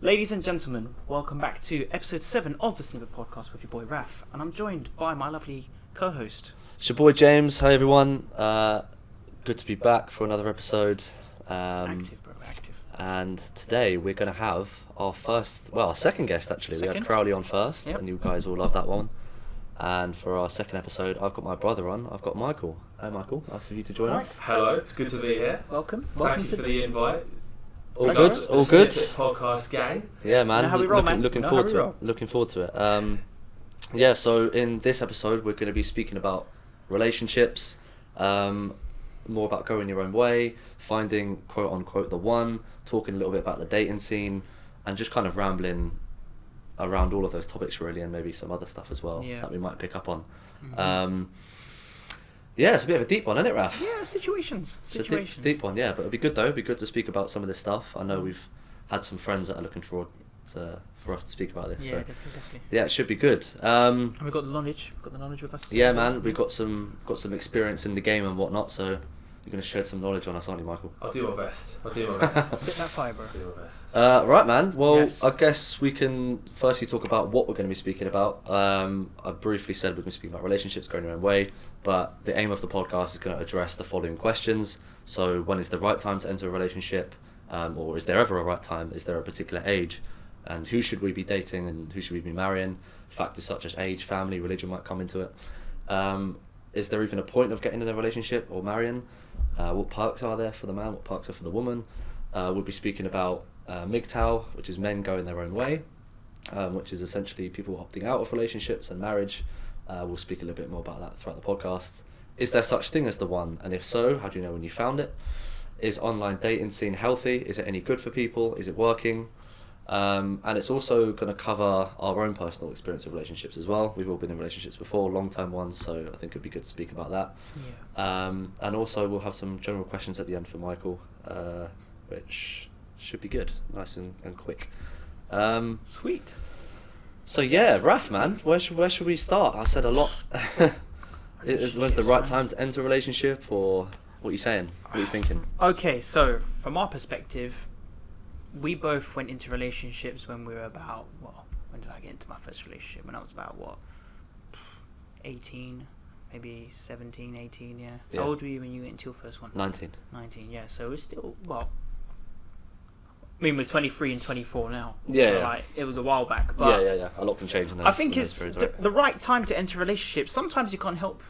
Ladies and gentlemen, welcome back to episode 7 of the Snippet Podcast with your boy Raf, and I'm joined by my lovely co-host. It's your boy James. Hi everyone. Good to be back for another episode. Active, bro, active. And today we're going to have our second guest actually. We had Crowley on first, and you guys all love that one. And for our second episode, I've got my brother on. I've got Michael. Hi Michael, nice of you to join us. Hello, it's good to be here. Welcome. Thank you for the invite. All good. All good. Snippet Podcast gang. Yeah, man. You know how we roll, man. Looking forward to it. Looking forward to it. Yeah. So in this episode, we're going to be speaking about relationships, more about going your own way, finding quote unquote the one, talking a little bit about the dating scene, and just kind of rambling around all of those topics really, and maybe some other stuff as well that we might pick up on. Mm-hmm. Yeah, it's a bit of a deep one, isn't it, Raf? Yeah, situations. It's a deep one, yeah, but it'd be good though. It'd be good to speak about some of this stuff. I know we've had some friends that are looking forward for us to speak about this. Yeah, so. definitely. Yeah, it should be good. And we've got the knowledge. We've got the knowledge with us. Yeah, man, we've got some experience in the game and whatnot, so you're going to shed some knowledge on us, aren't you, Michael? I'll do my best. Spit that fire, bro. I'll do my best. Right, man. Well, yes. I guess we can firstly talk about what we're going to be speaking about. I briefly said we're going to speak about relationships going your own way, but the aim of the podcast is going to address the following questions. So, when is the right time to enter a relationship? Or is there ever a right time? Is there a particular age? And who should we be dating and who should we be marrying? Factors such as age, family, religion might come into it. Is there even a point of getting in a relationship or marrying? What perks are there for the man? What perks are for the woman? We'll be speaking about MGTOW, which is men going their own way, which is essentially people opting out of relationships and marriage. We'll speak a little bit more about that throughout the podcast. Is there such thing as the one? And if so, how do you know when you found it? Is online dating scene healthy? Is it any good for people? Is it working? And it's also going to cover our own personal experience of relationships as well. We've all been in relationships before, long-term ones, so I think it'd be good to speak about that. Yeah. And also we'll have some general questions at the end for Michael, which should be good, nice and quick. Sweet. So yeah, Raf, man, where should we start? I said a lot. Was the right time to enter a relationship, or what are you saying? What are you thinking? Okay, so from our perspective, we both went into relationships when we were about, when did I get into my first relationship? When I was about, 18, maybe 17, 18, yeah. How old were you when you went into your first one? 19. 19, yeah. So we're still, I mean, we're 23 and 24 now. Yeah. So, like, it was a while back. But yeah. A lot can change in those. I think in it's those periods, right? the right time to enter a relationship. Sometimes you can't help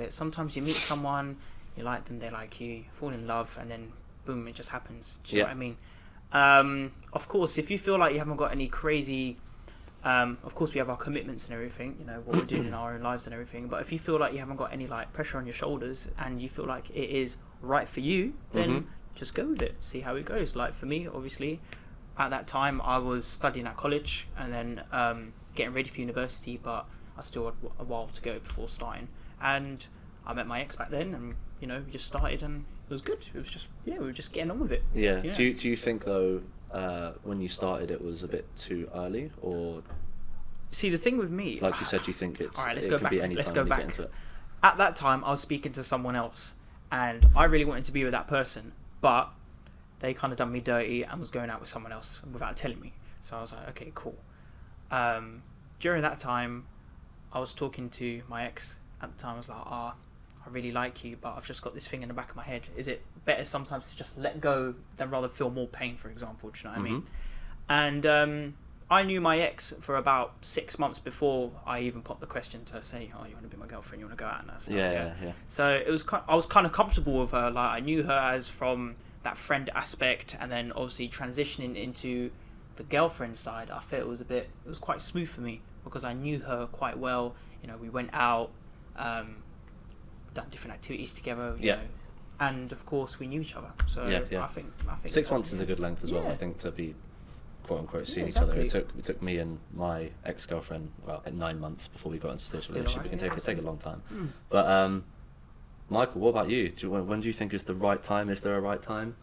it. Sometimes you meet someone, you like them, they like you, fall in love, and then boom, it just happens. Do you know what I mean? Of course, if you feel like you haven't got any crazy, of course we have our commitments and everything, you know, what we're doing in our own lives and everything, but if you feel like you haven't got any like pressure on your shoulders and you feel like it is right for you, then just go with it, see how it goes. Like for me, obviously, at that time I was studying at college and then getting ready for university, but I still had a while to go before starting, and I met my ex back then, and you know, we just started and it was good. It was just, we were just getting on with it. Yeah. Do you think though, when you started, it was a bit too early, or? See, the thing with me, like you said, you think it's. All right, let's it go could back. Be any let's time go you back. Get into it. At that time, I was speaking to someone else, and I really wanted to be with that person, but they kind of done me dirty and was going out with someone else without telling me. So I was like, okay, cool. During that time, I was talking to my ex. At the time, I was like, I really like you, but I've just got this thing in the back of my head. Is it better sometimes to just let go than rather feel more pain, for example? Do you know what I mean? And I knew my ex for about 6 months before I even popped the question to say, you want to be my girlfriend, you want to go out and that stuff. Yeah. So it was I was kind of comfortable with her. Like I knew her as from that friend aspect, and then obviously transitioning into the girlfriend side, I felt it was quite smooth for me because I knew her quite well. You know, we went out, done different activities together, you know, and of course we knew each other. So I think 6 months is a good length as well. I think to be quote unquote seeing each other. It took me and my ex-girlfriend about 9 months before we got into this relationship. It can take a long time. But Michael, what about you? When do you think is the right time? Is there a right time?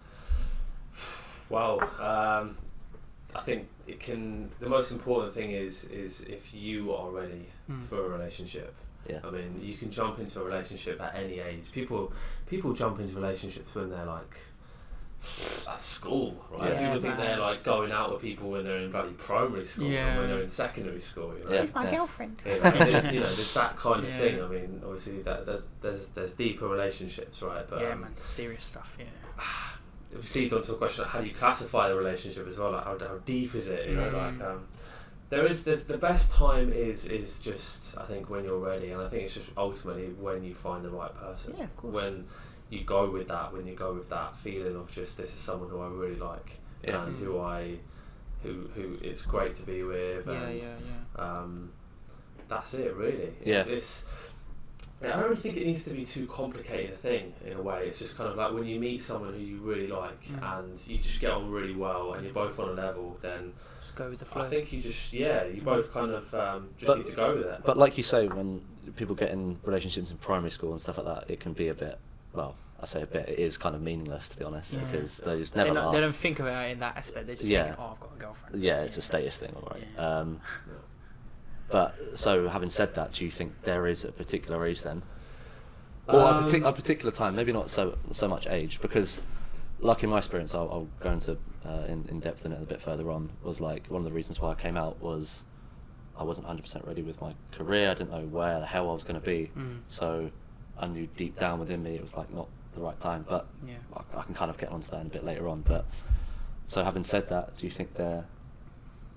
Well, I think it can. The most important thing is if you are ready for a relationship. Yeah. I mean, you can jump into a relationship at any age. People jump into relationships when they're like at school, right? Yeah, People think man. they're like going out with people when they're in bloody primary school and when they're in secondary school. You know? She's my girlfriend. You know, there's that kind of Yeah. thing. I mean, obviously that there's deeper relationships, right? But Yeah, man, serious stuff. Yeah. which leads on to a question: like, how do you classify the relationship as well? Like, how deep is it? You know, there's the best time is just, I think, when you're ready, and I think it's just ultimately when you find the right person. Yeah, of course. When you go with that feeling of just, this is someone who I really like, and who it's great to be with, and that's it really. I don't really think it needs to be too complicated a thing in a way. It's just kind of like when you meet someone who you really like and you just get on really well and you're both on a level, then just go with the flow. I think you just you both kind of just need to go with it. But like you say, when people get in relationships in primary school and stuff like that, it can be a bit, well, I say a bit, it is kind of meaningless, to be honest, because they just never last. They don't think about it in that aspect. They just think, oh, I've got a girlfriend. Yeah, it's a status thing, all right. Yeah. But so, having said that, do you think there is a particular age then, or a particular time? Maybe not so much age, because, like in my experience, I'll go into in depth in it a bit further on. Was like one of the reasons why I came out was I wasn't 100% ready with my career. I didn't know where the hell I was going to be. So I knew deep down within me it was like not the right time. But I can kind of get onto that in a bit later on. But so having said that, do you think there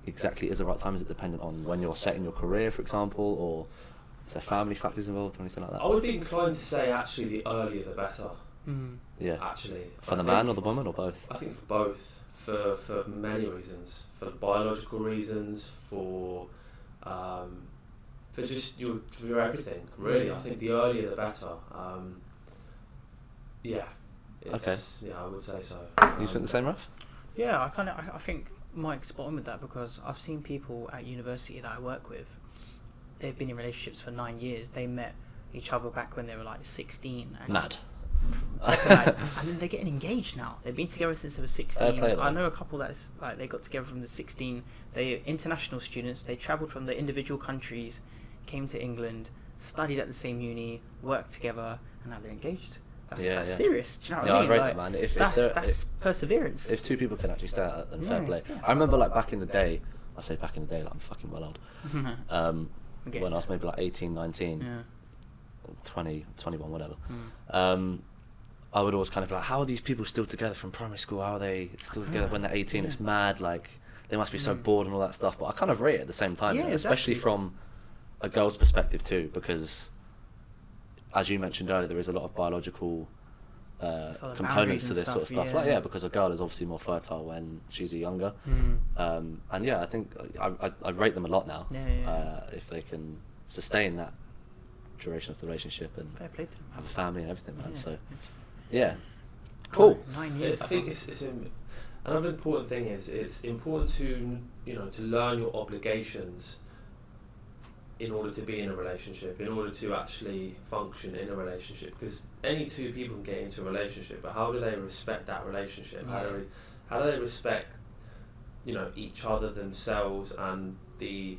exactly is the right time? Is it dependent on when you're setting your career, for example, or is there family factors involved or anything like that? I would be inclined to say actually the earlier the better. Yeah. Actually. For the man or the woman or both? I think for both. For many reasons. For biological reasons, for just for everything, really. I think the earlier the better. Yeah, I would say so. You think the same, Raf? Yeah, I think Mike's spot on with that, because I've seen people at university that I work with. They've been in relationships for 9 years. They met each other back when they were like 16. And Mad. and then they're getting engaged now. They've been together since they were 16. I know a couple that's like they got together from the 16. They're international students. They travelled from the individual countries, came to England, studied at the same uni, worked together, and now they're engaged. That's serious. Do you know what I mean? I rate that, man. That's perseverance. If two people can actually stay at it, then fair play. I remember like back in the day, I say back in the day, like I'm fucking well old. When I was maybe like 18, 19, 20, 21, whatever. I would always kind of be like, how are these people still together from primary school? How are they still together when they're 18? It's mad. Like, they must be so bored and all that stuff. But I kind of rate it at the same time, especially from a girl's perspective too, because as you mentioned earlier, there is a lot of biological components to this sort of stuff. Because a girl is obviously more fertile when she's younger. And I think I rate them a lot now. If they can sustain that duration of the relationship and fair play to them. Have a family and everything, man. So cool. 9 years. I think it's another important thing is it's important to to learn your obligations in order to be in a relationship, in order to actually function in a relationship, because any two people can get into a relationship, but how do they respect that relationship? How do they respect each other, themselves, and the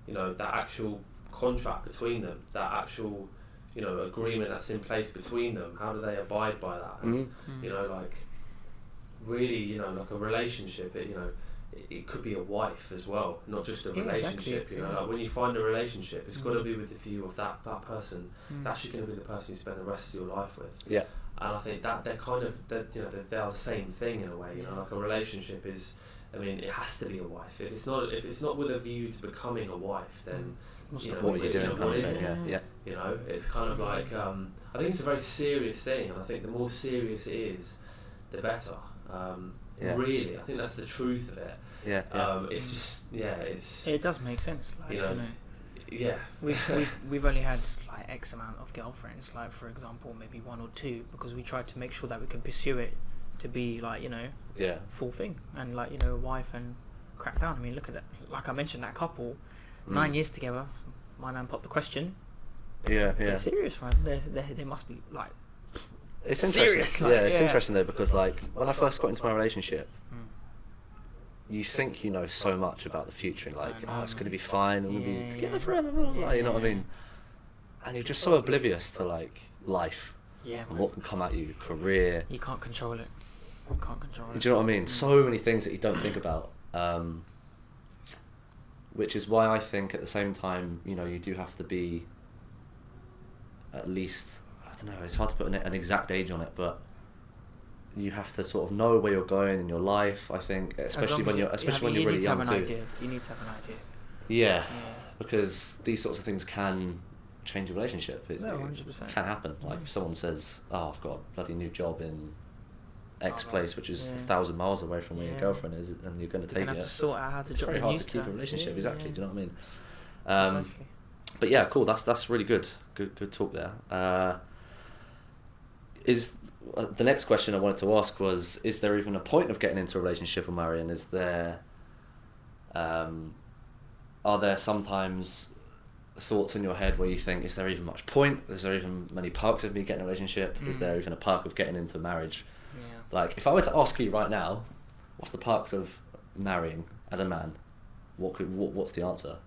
that actual contract between them, that actual agreement that's in place between them? How do they abide by that? And, really, like a relationship, it could be a wife as well, not just a relationship. Exactly. Like when you find a relationship, it's got to be with the view of that person. It's actually going to be the person you spend the rest of your life with. Yeah. And I think that they're kind of they are the same thing in a way. Like a relationship is, it has to be a wife. If it's not with a view to becoming a wife, then what are you doing? What is it? Yeah. It's kind of like I think it's a very serious thing, and I think the more serious it is, the better. Really, I think that's the truth of it. It's just it does make sense. Like, we've only had like X amount of girlfriends, like for example maybe 1 or 2, because we tried to make sure that we can pursue it to be like full thing, and like a wife and crack down. Look at it, like I mentioned, that couple 9 years together. My man popped the question. They're serious, man. They must be like. It's serious, interesting. It's interesting though, because like when I first got into my relationship, you think you know so much about the future, and like it's going to be fine, and we'll be together forever, blah, blah, blah, you know what I mean? And you're just so oblivious to like life and what can come at you, career. You can't control it. Can't control it. Do you know what I mean? So many things that you don't think about. Which is why I think at the same time, you know, you do have to be at least, I don't know, it's hard to put an exact age on it, but you have to sort of know where you're going in your life, I think, especially when you're really young too. You need to have an idea. Yeah, because these sorts of things can change a relationship. It 100%. can happen. Like if someone says, "Oh, I've got a bloody new job in X place, which is 1,000 miles away from where your girlfriend is," and you're going to take it. You're going to have to sort out how to. It's very hard to keep a relationship. Exactly. Do you know what I mean? Precisely. But yeah, cool. That's really good. Good talk there. Is the next question I wanted to ask was: is there even a point of getting into a relationship or marrying? Is there? Are there sometimes thoughts in your head where you think, is there even much point? Is there even many perks of me getting a relationship? Is there even a perk of getting into marriage? Yeah. Like, if I were to ask you right now, what's the perks of marrying as a man? What's the answer?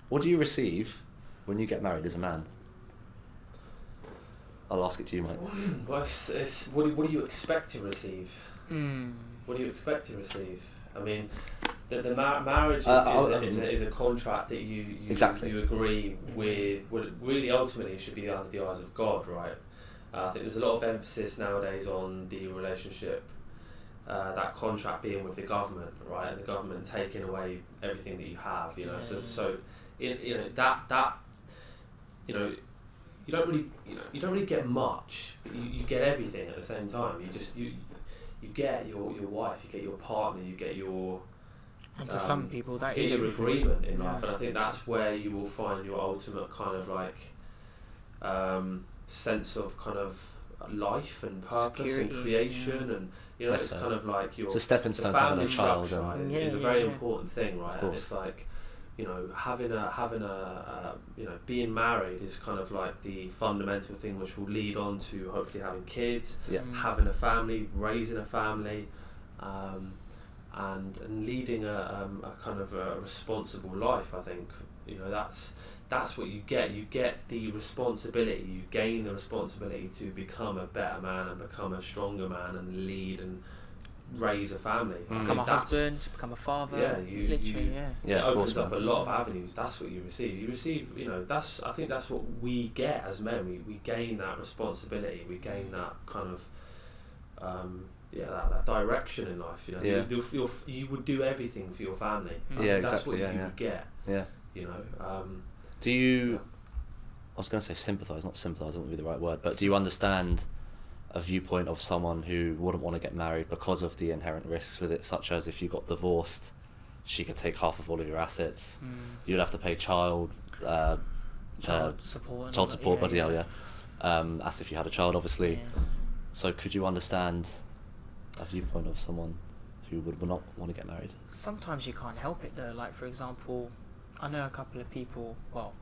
What do you receive when you get married as a man? I'll ask it to you, mate. Well, it's what do you expect to receive? What do you expect to receive? I mean, the marriage is a contract that you agree with. Well, really, ultimately, it should be under the eyes of God, right? I think there's a lot of emphasis nowadays on the relationship, that contract being with the government, right, and the government taking away everything that you have, you know. So you know that you know. You don't really get much, but you get everything at the same time. You get your wife, you get your partner, you get your. And to some people, that is is your agreement in life, and I think that's where you will find your ultimate kind of like sense of kind of life and purpose and creation, and you know, it's kind of like your. It's a stepping stone to having a child. Is a very important thing, right? And it's like, you know, having a you know, being married is kind of like the fundamental thing which will lead on to hopefully having kids, having a family, raising a family, and leading a kind of a responsible life. I think, you know, that's what you get. You get the responsibility. You gain the responsibility to become a better man and become a stronger man and lead and raise a family. Become a husband, to become a father. It opens up a lot of avenues. That's what you receive. You receive, you know, I think that's what we get as men. We gain that responsibility. We gain that kind of that direction in life. You know, you would do everything for your family. That's what you would get. Yeah. You know. Do you? I was going to say sympathise, not sympathise. That wouldn't be the right word. But do you understand a viewpoint of someone who wouldn't want to get married because of the inherent risks with it, such as if you got divorced, she could take half of all of your assets. You'd have to pay child support. Bloody hell, yeah. As if you had a child, obviously. Yeah. So could you understand a viewpoint of someone who would not want to get married? Sometimes you can't help it though. Like, for example, I know a couple of people, well,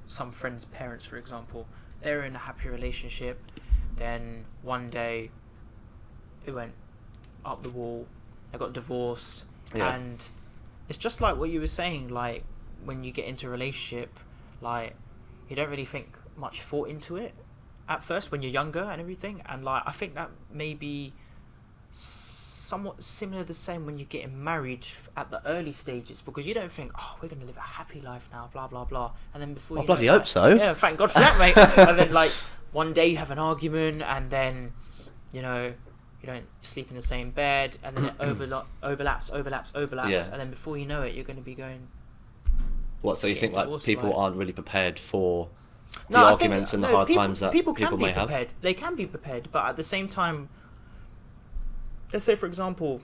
some friends' parents, for example, they're in a happy relationship. Then one day it went up the wall, they got divorced, and it's just like what you were saying, like when you get into a relationship, like you don't really think much thought into it at first when you're younger and everything, and like I think that may be somewhat similar the same when you're getting married at the early stages, because you don't think, oh, we're going to live a happy life now, blah blah blah, and then before I bloody hope so. Yeah, thank God for that, mate. And then like one day you have an argument, and then, you know, you don't sleep in the same bed, and then it overlaps, and then before you know it, you're going to be going. What? So you think like people aren't really prepared for the arguments and the hard times that people may have? They can be prepared, but at the same time, let's say for example,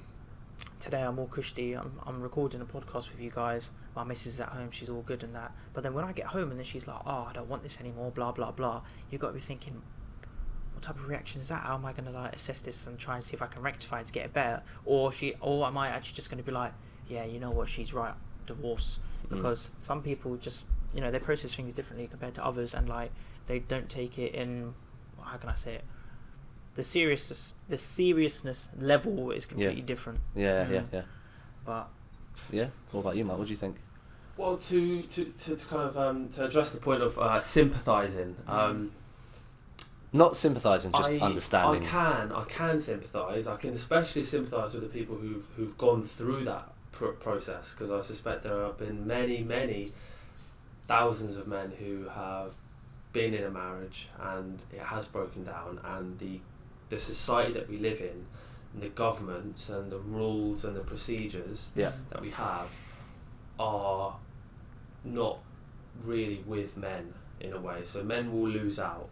today I'm all cushy, I'm recording a podcast with you guys, my missus is at home, she's all good and that, but then when I get home and then she's like, oh, I don't want this anymore, blah blah blah, you've got to be thinking, what type of reaction is that? How am I going to like assess this and try and see if I can rectify it to get it better? Or am I actually just going to be like, yeah, you know what, she's right, divorce. Because some people just, you know, they process things differently compared to others, and like they don't take it in, how can I say it, the seriousness level is completely different. Yeah. But yeah, what about you, Matt? What do you think? Well, to kind of to address the point of sympathising, Not sympathising, just understanding. I can sympathise. I can especially sympathise with the people who've gone through that process, because I suspect there have been many thousands of men who have been in a marriage and it has broken down, and the society that we live in, and the governments and the rules and the procedures that we have are not really with men in a way. So men will lose out.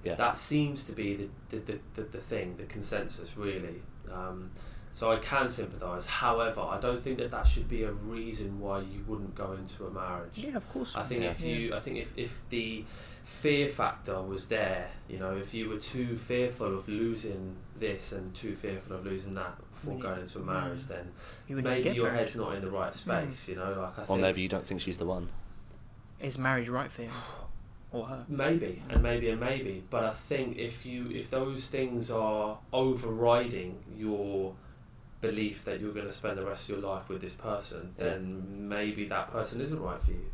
Yeah. That seems to be the thing, the consensus, really. So I can sympathise. However, I don't think that should be a reason why you wouldn't go into a marriage. Yeah, of course. I think if the fear factor was there, if you were too fearful of losing this and too fearful of losing that before going into a marriage, then maybe your head's not in the right space. Or maybe you don't think she's the one. Is marriage right for him? Or her? Maybe, but I think if those things are overriding your belief that you're going to spend the rest of your life with this person, then maybe that person isn't right for you.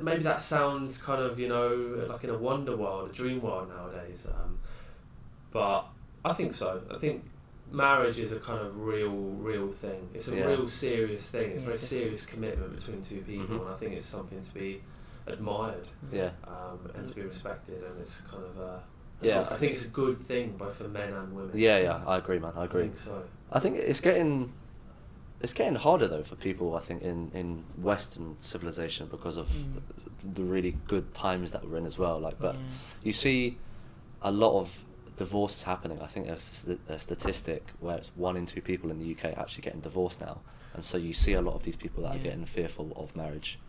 Maybe that sounds kind of like in a wonder world, a dream world nowadays, but I think so. I think marriage is a kind of real thing. It's a real serious thing. It's a very serious commitment between two people, and I think it's something to be admired, and to be respected, and it's kind of I think it's a good thing both for men and women. I agree, man. I agree. I think so. I think it's getting harder though for people, I think, in Western civilization, because of the really good times that we're in as well. But you see a lot of divorces happening. I think there's a statistic where it's 1 in 2 people in the UK actually getting divorced now, and so you see a lot of these people that are getting fearful of marriage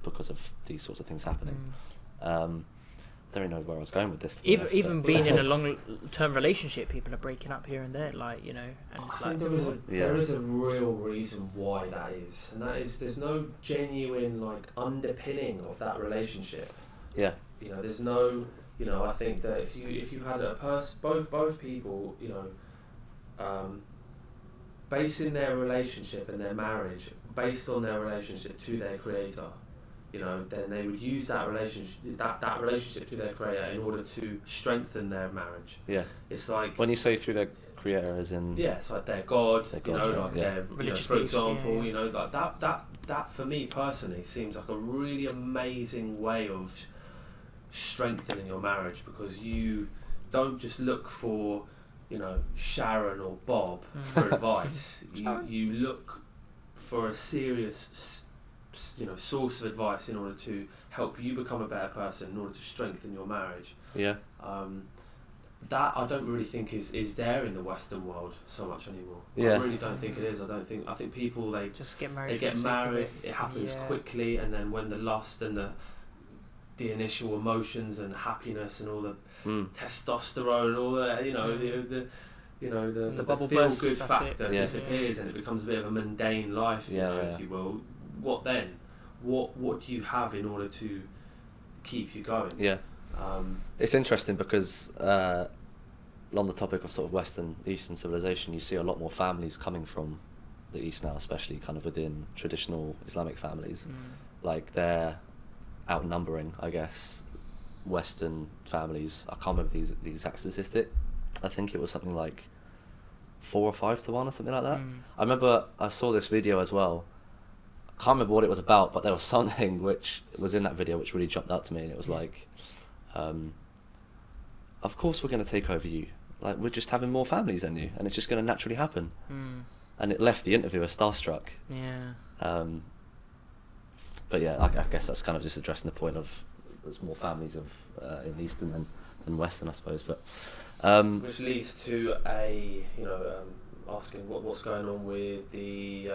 because of these sorts of things happening. I don't know where I was going with this. Even being in a long-term relationship, people are breaking up here and there, and it's I think there is a real reason why that is, and that is there's no genuine underpinning of that relationship. Yeah. There's no. I think that if you had a person, both people, basing their relationship and their marriage based on their relationship to their creator, then they would use that relationship to their creator in order to strengthen their marriage. Yeah. It's like when you say through their creator, as in it's like their God, their religious, for example, like that for me personally seems like a really amazing way of strengthening your marriage, because you don't just look for Sharon or Bob for advice. You look for a serious source of advice in order to help you become a better person, in order to strengthen your marriage. That I don't really think is there in the Western world so much anymore. I really don't think it is. I think people they just get married. They get married. It happens quickly, and then when the lust and the initial emotions and happiness and all the testosterone and all that, the feel good factor disappears, and it becomes a bit of a mundane life, if you will. What then? What do you have in order to keep you going? It's interesting because on the topic of sort of Eastern civilization, you see a lot more families coming from the East now, especially kind of within traditional Islamic families. Like they're outnumbering, I guess, Western families. I can't remember the exact statistic. I think it was something like 4 or 5 to 1 or something like that. I remember I saw this video as well. I can't remember what it was about, but there was something which was in that video which really jumped out to me, and it was like, of course we're going to take over you. Like, we're just having more families than you, and it's just going to naturally happen. And it left the interviewer starstruck. But I guess that's kind of just addressing the point of there's more families in Eastern than Western, I suppose. But which leads to asking what's going on with the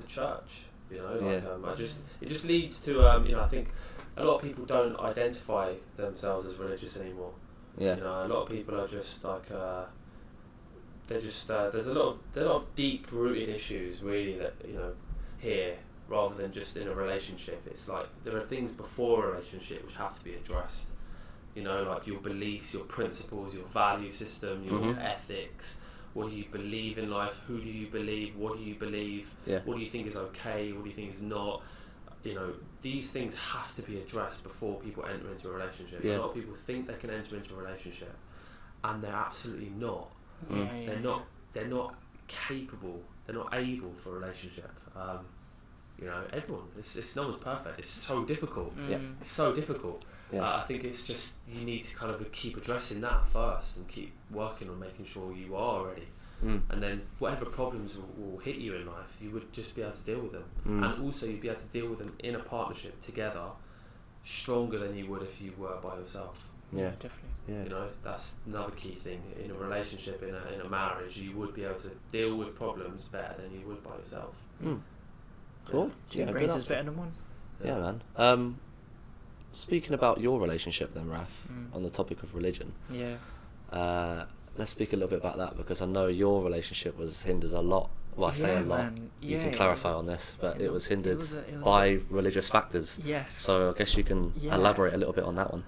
church. It just leads to I think a lot of people don't identify themselves as religious anymore. A lot of people are just like they're just there's a lot of deep rooted issues really that here, rather than just in a relationship. It's like there are things before a relationship which have to be addressed. Like your beliefs, your principles, your value system, your ethics. What do you believe in life? Who do you believe? What do you believe? What do you think is okay? What do you think is not? these things have to be addressed before people enter into a relationship. Yeah. A lot of people think they can enter into a relationship, and they're absolutely not. They're not capable. They're not able for a relationship. Everyone. It's no one's perfect. It's so difficult. It's so difficult. I think it's just you need to kind of keep addressing that first and keep working on making sure you are ready. And then whatever problems will hit you in life, you would just be able to deal with them. And also you'd be able to deal with them in a partnership together stronger than you would if you were by yourself. Yeah, definitely. Yeah. That's another key thing in a relationship, in a marriage. You would be able to deal with problems better than you would by yourself. Cool. Two brains is better than one. Yeah, man. Speaking about your relationship then, Raf, on the topic of religion. Yeah. Let's speak a little bit about that, because I know your relationship was hindered a lot. Well, I say a lot. Man. You can clarify on this, but it was hindered it was by religious factors. Yes. So I guess you can elaborate a little bit on that one.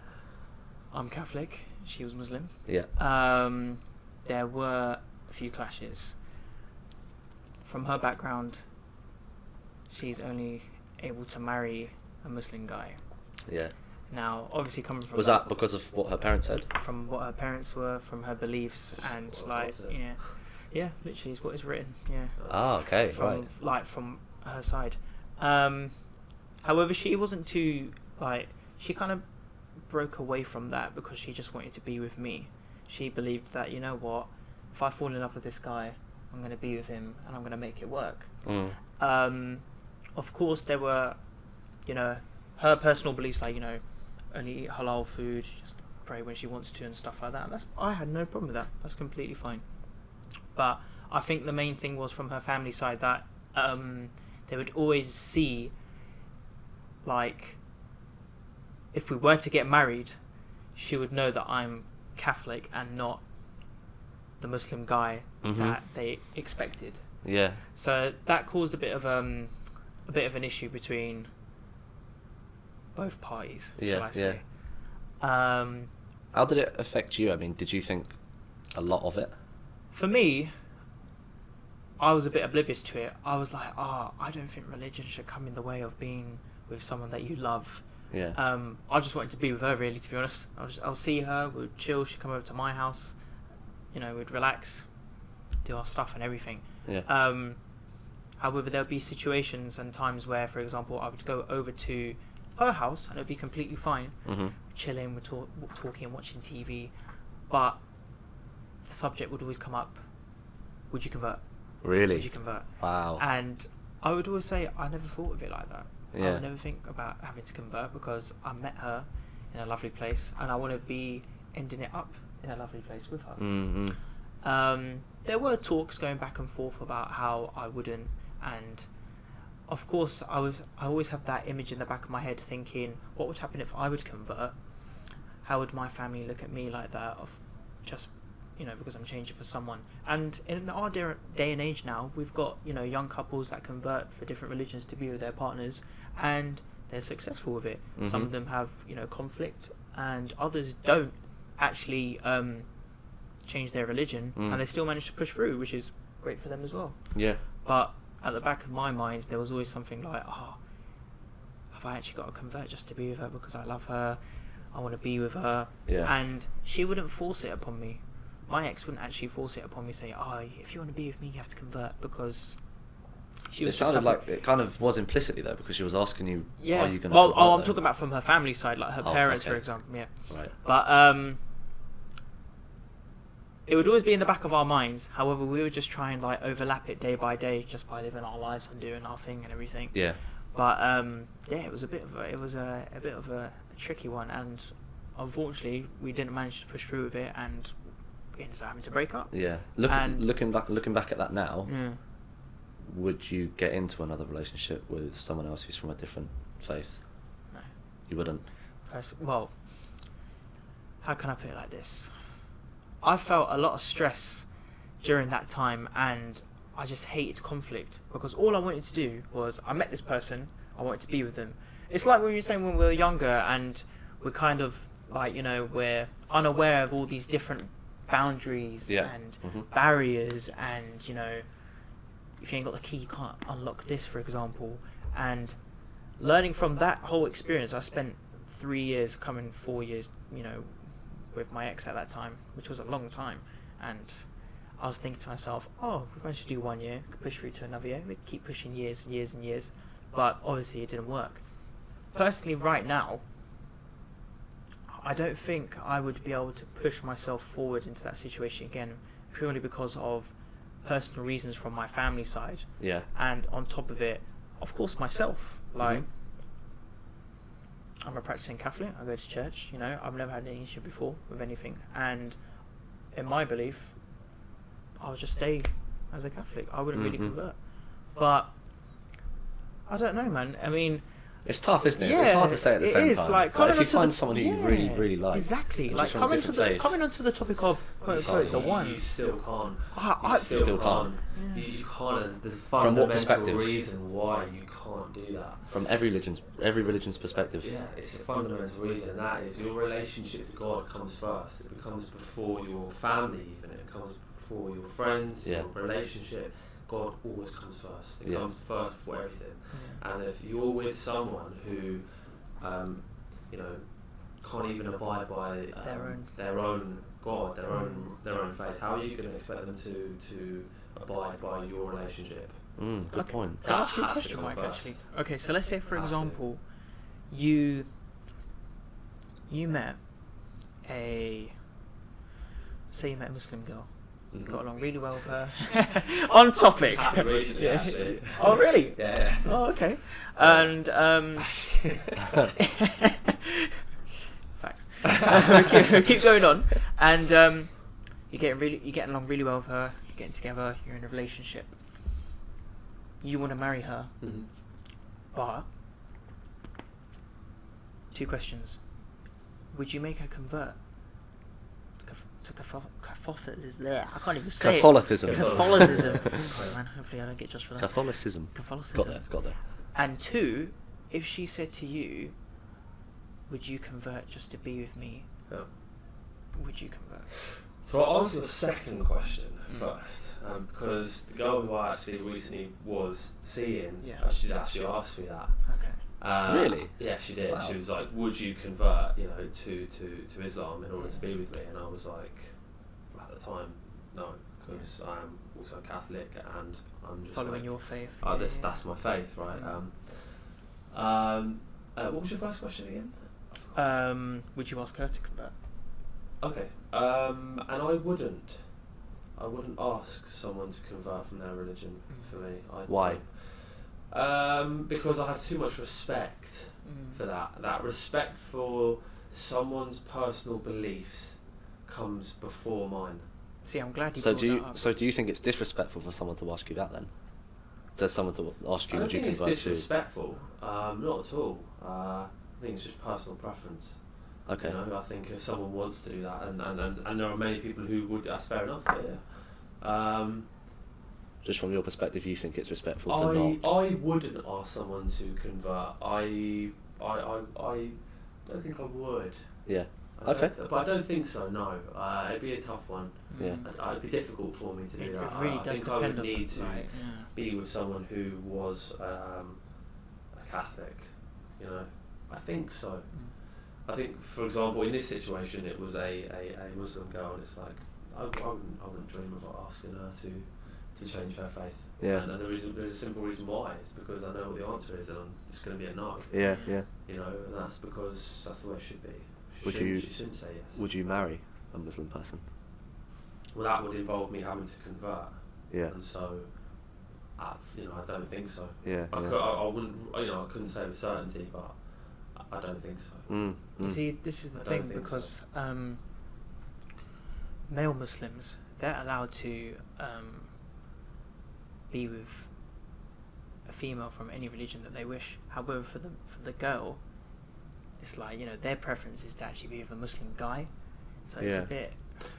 I'm Catholic. She was Muslim. Yeah. There were a few clashes. From her background, she's only able to marry a Muslim guy. Yeah. Now, obviously coming from... Was that because of what her parents said? From what her parents were, from her beliefs, and yeah, literally is what is written. Yeah. Ah, okay, right. From her side. However, she wasn't too she kind of broke away from that because she just wanted to be with me. She believed that, you know what, if I fall in love with this guy, I'm going to be with him and I'm going to make it work. Of course, there were, her personal beliefs, only eat halal food, just pray when she wants to and stuff like that. I had no problem with that. That's completely fine. But I think the main thing was from her family side that they would always see, if we were to get married, she would know that I'm Catholic and not the Muslim guy that they expected. Yeah. So that caused a bit of an issue between both parties, shall I say. How did it affect you? I mean, did you think a lot of it? For me, I was a bit oblivious to it. I was like, I don't think religion should come in the way of being with someone that you love. Yeah. I just wanted to be with her, really, to be honest. I'll see her, we'd chill, she'd come over to my house, we'd relax, do our stuff and everything. Yeah. However, there would be situations and times where, for example, I would go over to her house and it would be completely fine. Chilling, we're talking and watching TV, but the subject would always come up, would you convert? Really? Would you convert? Wow. And I would always say, I never thought of it like that. Yeah. I would never think about having to convert because I met her in a lovely place and I want to be ending it up in a lovely place with her. There were talks going back and forth about how I wouldn't, and of course I always have that image in the back of my head thinking, what would happen if I would convert? How would my family look at me like that, of just because I'm changing for someone? And in our day and age now, we've got young couples that convert for different religions to be with their partners, and they're successful with it. Some of them have conflict, and others don't actually change their religion, and they still manage to push through, which is great for them as well. Yeah. But at the back of my mind, there was always something like, have I actually got to convert just to be with her because I love her, I want to be with her? Yeah. And she wouldn't force it upon me. My ex wouldn't actually force it upon me, say, if you want to be with me, you have to convert, because she was... It sounded like it kind of was implicitly, though, because she was asking you, yeah. Are you going to convert? I'm talking about from her family side, like her parents, okay. for example, yeah. Right. But it would always be in the back of our minds. However, we would just try and overlap it day by day, just by living our lives and doing our thing and everything. Yeah. But it was a bit of a tricky one, and unfortunately, we didn't manage to push through with it, and we ended up having to break up. Yeah. Looking back at that now, would you get into another relationship with someone else who's from a different faith? No. You wouldn't? Well, how can I put it like this? I felt a lot of stress during that time, and I just hated conflict, because all I wanted to do was, I met this person, I wanted to be with them. It's like when you were saying when we were younger and we're kind of we're unaware of all these different boundaries and barriers, and if you ain't got the key, you can't unlock this, for example. And learning from that whole experience, I spent 3 years, coming 4 years, you know, with my ex at that time, which was a long time, and I was thinking to myself, oh, we're going to do 1 year, could push through to another year, we'd keep pushing years and years and years, but obviously it didn't work. Personally, right now, I don't think I would be able to push myself forward into that situation again, purely because of personal reasons from my family side. Yeah. And on top of it, of course, myself. Like, I'm a practicing Catholic, I go to church, you know, I've never had any issue before with anything. And in my belief, I'll just stay as a Catholic. I wouldn't really convert. But I don't know, man. I mean, it's tough, isn't it? Yeah, it's hard to say at the same time. Like, if you find someone who you really, really like, exactly. Like coming onto the topic of quote unquote the one. You still can't. You still can't. Yeah. You can't. There's a From what fundamental perspective? reason why you can't do that. From every religion's perspective. Yeah, it's a fundamental reason. That is, your relationship to God comes first. It becomes before your family, even. It comes before your friends. Yeah. Your relationship. God always comes first. It Yeah. comes first before everything. Yeah. And if you're with someone who, you know, can't even abide by their own God, their own faith, how are you going to expect them to abide by your relationship? Good point. Can I ask you a That has to question, come Mike? first. Actually, okay. So let's say, for Has to. example, you met a Muslim girl. Got along really well with her. On topic. Just happened recently, Yeah. actually. Oh, really? Yeah. Oh, okay. And facts. we keep going on, and you're getting along really well with her. You're getting together. You're in a relationship. You want to marry her, but 2 questions: would you make her convert to Catholicism? I can't even say Catholicism. it. Catholicism. Oh, man, hopefully I don't get judged for that. Catholicism. Got there. And 2, if she said to you, would you convert just to be with me? Yeah. Would you convert? So I'll answer the second question first, because the girl who I actually recently was seeing, she actually asked me that. Okay. Really? Yeah, she did. Wow. She was like, "Would you convert, you know, to Islam in order to be with me?" And I was like, at the time, no, because I'm also Catholic and I'm just Following like, your faith. that's my faith, right? What was your first question again? Would you ask her to convert? Okay. And I wouldn't ask someone to convert from their religion for me. Why? Because I have too much respect for that. That respect for someone's personal beliefs comes before mine. See, I'm glad you So brought that up. do you think it's disrespectful for someone to ask you that then? Does someone to ask you, I don't would you think convert it's disrespectful. Not at all. I think it's just personal preference. Okay. You know, I think if someone wants to do that, and there are many people who would, that's fair enough. Yeah. Just from your perspective, you think it's respectful to not? I wouldn't ask someone to convert. I don't think I would. Yeah. But I don't think so. No, it'd be a tough one. Yeah. It'd be difficult for me to do It that. really I does think I would depend on need to right, be with someone who was a Catholic. You know, I think so. I think, for example, in this situation, it was a Muslim girl, and it's like I wouldn't dream of asking her to change her faith. Yeah. And there's a simple reason why. It's because I know what the answer is, and it's going to be a no. Yeah. You know, and that's because that's the way it should be. Would She shouldn't say yes. Would you marry a Muslim person? Well, that would involve me having to convert. Yeah. And so, I don't think so. Yeah. I wouldn't. I couldn't say with certainty, but I don't think so. You see, this is the I don't thing, think because male Muslims, they're allowed to be with a female from any religion that they wish. However, for the girl, it's like, their preference is to actually be with a Muslim guy. So it's a bit.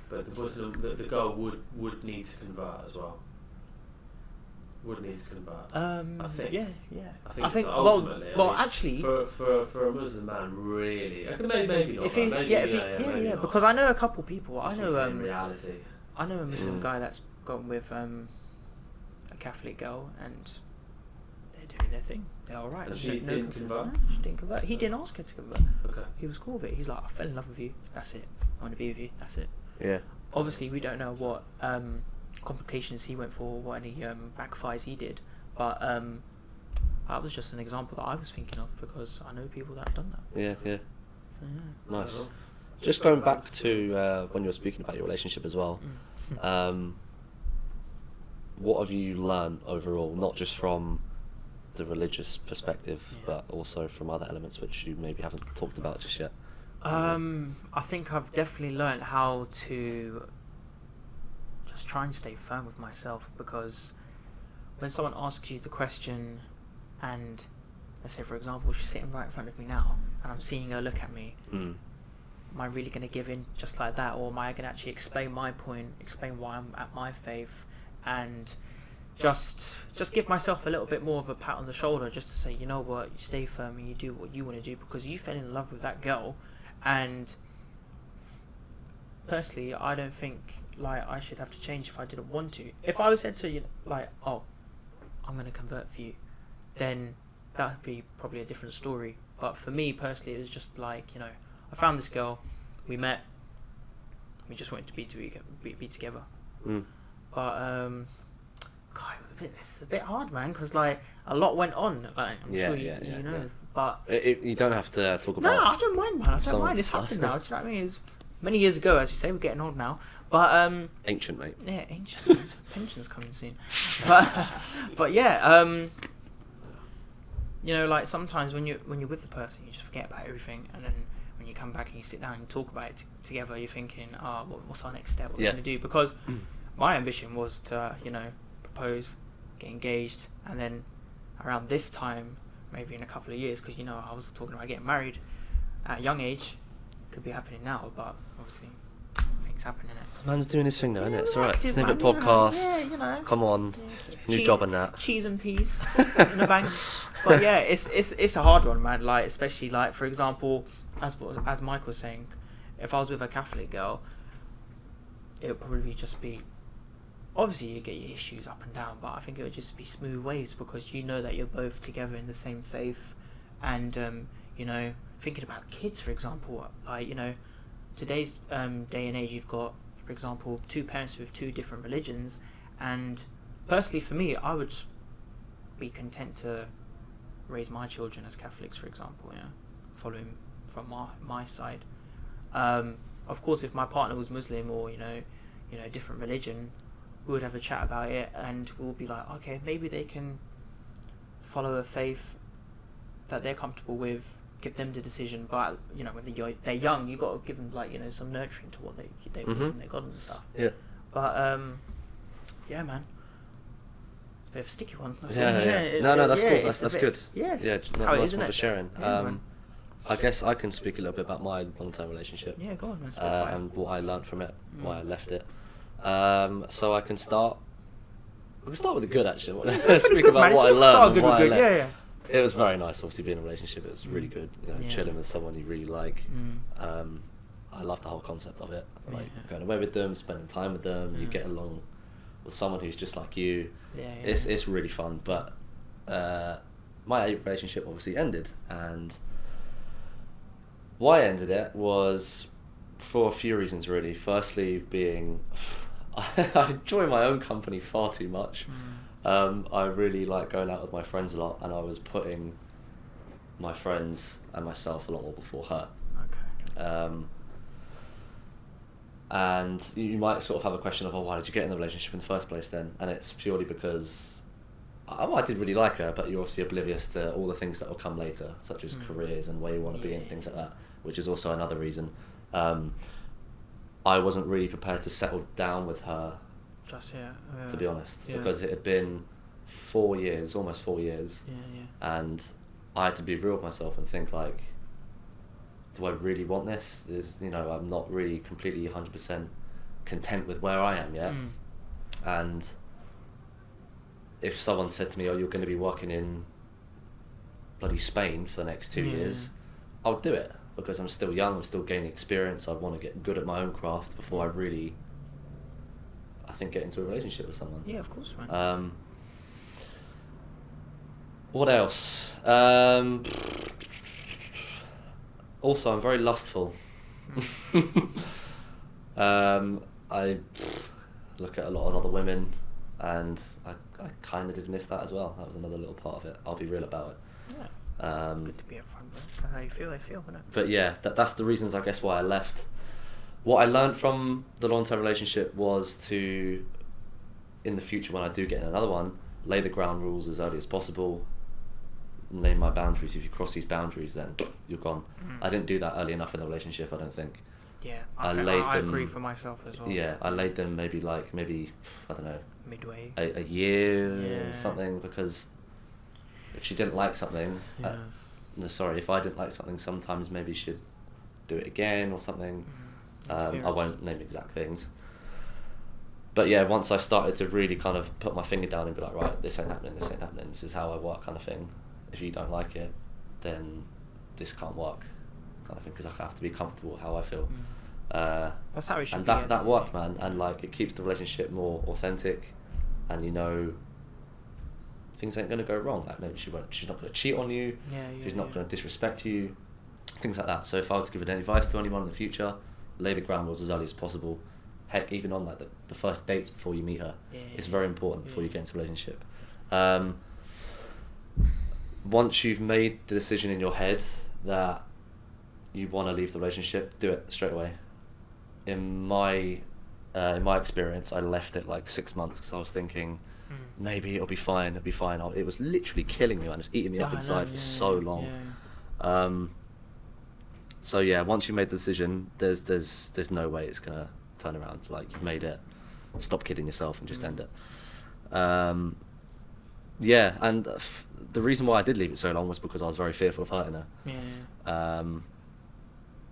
But the girl would need to convert as well. Would need to convert. I think. Yeah. I think so, ultimately. Well, actually, for a Muslim man, really, maybe not. if he's maybe not. because I know a couple people. Just in reality. I know a Muslim guy that's gone with a Catholic girl, and doing their thing. They're all right. And she didn't convert? No, she didn't convert. He didn't ask her to convert. Okay. He was cool with it. He's like, I fell in love with you. That's it. I want to be with you. That's it. Yeah. Obviously, we don't know what complications he went for, what any backfires he did, but that was just an example that I was thinking of because I know people that have done that. Yeah, yeah. So yeah. Nice. Just going back to when you were speaking about your relationship as well, what have you learned overall, not just from the religious perspective, but also from other elements which you maybe haven't talked about just yet? I think I've definitely learned how to just try and stay firm with myself, because when someone asks you the question, and let's say for example she's sitting right in front of me now and I'm seeing her look at me, am I really going to give in just like that, or am I going to actually explain my point, explain why I'm at my faith, and just give myself a little bit more of a pat on the shoulder, just to say, you know what, you stay firm and you do what you want to do because you fell in love with that girl. And personally, I don't think like I should have to change if I didn't want to. If I was said to you like, oh, I'm going to convert for you, then that would be probably a different story. But for me personally, it was just like, you know, I found this girl, we met, we just wanted to be together. But God, it's a bit hard, man, because like a lot went on. Like I'm sure you know. But you don't have to talk about. No, I don't mind, man. I don't mind. It's happened now. Do you know what I mean? It's many years ago, as you say. We're getting old now. But ancient, mate. Yeah, ancient. Man. Pension's coming soon. But yeah, you know, like sometimes when you're with the person, you just forget about everything, and then when you come back and you sit down and you talk about it together, you're thinking, what's our next step? What are we going to do? Because my ambition was to, you know, propose, get engaged, and then around this time, maybe in a couple of years, because, you know, I was talking about getting married at a young age. Could be happening now, but obviously things happen, innit? Man's doing his thing now, innit? It's alright. Active, Snippet man, Podcast. Yeah, you know. Come on. New job and that. Cheese and peas in the bank. But yeah, it's a hard one, man. Like, especially like, for example, as Mike was saying, if I was with a Catholic girl, it would probably just be, obviously you get your issues up and down, but I think it would just be smooth waves, because you know that you're both together in the same faith. And you know, thinking about kids, for example, like, you know, today's day and age, you've got, for example, two parents with two different religions, and personally for me, I would be content to raise my children as Catholics, for example, yeah, following from my side. Of course, if my partner was Muslim or, you know, different religion, we would have a chat about it, and we'll be like, okay, maybe they can follow a faith that they're comfortable with, give them the decision. But, you know, when they're young, you got to give them, like, you know, some nurturing to what they believe in their God and stuff. Yeah. But yeah, man, it's a bit of a sticky one. No, that's cool. That's good. Yeah, That's how it is, for sharing. Yeah, I guess I can speak a little bit about my long-term relationship. Yeah, go on, man. And what I learned from it, why I left it. So I can start. We can start with the good, actually. Speak about what I learned and why I left. Yeah. It was very nice, obviously, being in a relationship. It was really good, you know, chilling with someone you really like. I love the whole concept of it, like going away with them, spending time with them. You get along with someone who's just like you. It's really fun. But my relationship obviously ended, and why I ended it was for a few reasons, really. Firstly, being I enjoy my own company far too much. I really like going out with my friends a lot, and I was putting my friends and myself a lot more before her. Okay. And you might sort of have a question of, why did you get in the relationship in the first place then? And it's purely because I did really like her, but you're obviously oblivious to all the things that will come later, such as careers and where you want to be and things like that, which is also another reason. I wasn't really prepared to settle down with her, to be honest, because it had been 4 years, almost 4 years, and I had to be real with myself and think, like, do I really want this? You know, I'm not really completely 100% content with where I am yet. And if someone said to me, you're going to be working in bloody Spain for the next 2 years, I would do it, because I'm still young, I'm still gaining experience, I want to get good at my own craft before I really, I think, get into a relationship with someone. Yeah, of course, man. What else? Also, I'm very lustful. I look at a lot of other women, and I kind of did miss that as well. That was another little part of it. I'll be real about it. Yeah. Good to be upfront. That's how you feel. I feel. Isn't it? But yeah, that's the reasons, I guess, why I left. What I learned from the long-term relationship was to, in the future when I do get in another one, lay the ground rules as early as possible. Name my boundaries. If you cross these boundaries, then you're gone. I didn't do that early enough in the relationship, I don't think. Yeah, I agree for myself as well. Yeah, I laid them maybe I don't know, midway, a year or something, because if she didn't like something, if I didn't like something, sometimes maybe she'd do it again or something. I won't name exact things. But yeah, once I started to really kind of put my finger down and be like, right, this ain't happening, this is how I work, kind of thing. If you don't like it, then this can't work, kind of thing, because I have to be comfortable with how I feel. That's how it should and be. that worked, man. And like, it keeps the relationship more authentic, and you know, things ain't gonna go wrong. Like, maybe she's not gonna cheat on you. She's not gonna disrespect you, things like that. So if I were to give any advice to anyone in the future, lay the ground rules as early as possible. Heck, even on like the first dates before you meet her, it's very important before you get into a relationship. Once you've made the decision in your head that you want to leave the relationship, do it straight away. In my experience, I left it like 6 months because I was thinking, maybe it'll be fine. It was literally killing me, and it's eating me up inside for so long. So yeah, once you made the decision, there's no way it's gonna turn around. Like, you've made it. Stop kidding yourself and just end it. Yeah, and the reason why I did leave it so long was because I was very fearful of hurting her.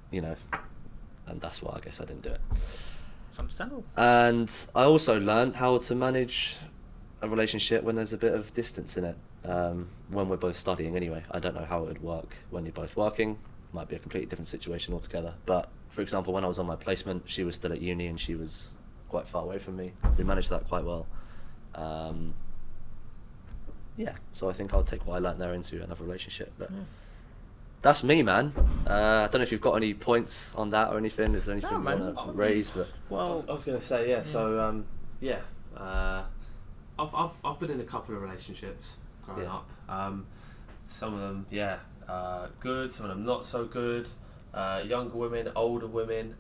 You know, and that's why I guess I didn't do it. It's understandable. And I also learned how to manage a relationship when there's a bit of distance in it. When we're both studying anyway. I don't know how it would work when you're both working. It might be a completely different situation altogether. But for example, when I was on my placement, she was still at uni and she was quite far away from me. We managed that quite well. Yeah, so I think I'll take what I learnt there into another relationship. But that's me, man. I don't know if you've got any points on that or anything. Is there anything you want to raise? But I was going to say, so I've been in a couple of relationships growing up. Some of them, good. Some of them not so good. Younger women, older women.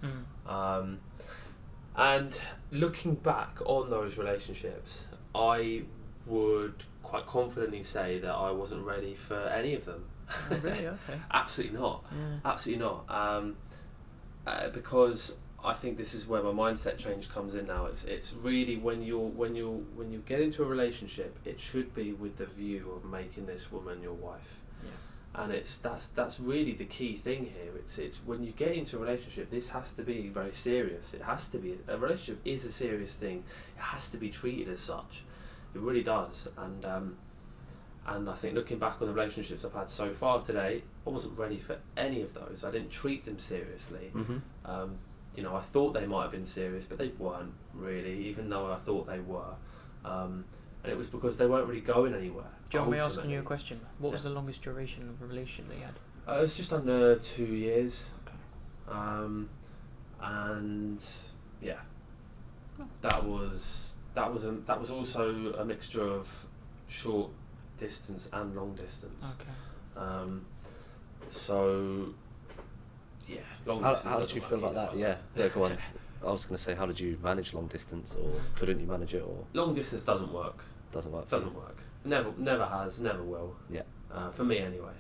And looking back on those relationships, I would quite confidently say that I wasn't ready for any of them. Oh, really? Okay. Absolutely not. Absolutely not. Because I think this is where my mindset change comes in now. It's really when you get into a relationship, it should be with the view of making this woman your wife. And that's really the key thing here. It's when you get into a relationship, this has to be very serious. It has to be. A relationship is a serious thing. It has to be treated as such. It really does. And I think looking back on the relationships I've had so far today, I wasn't ready for any of those. I didn't treat them seriously. I thought they might have been serious, but they weren't really, even though I thought they were. And it was because they weren't really going anywhere. Do you want me asking you a question? What was the longest duration of a relationship that you had? It was just under 2 years. And yeah, that was also a mixture of short distance and long distance. Okay. So yeah, long distance. How did you feel about that? Yeah, go on. I was going to say, how did you manage long distance, or couldn't you manage it? Or long distance doesn't work. Doesn't work. Never has, never will. Yeah. For me anyway.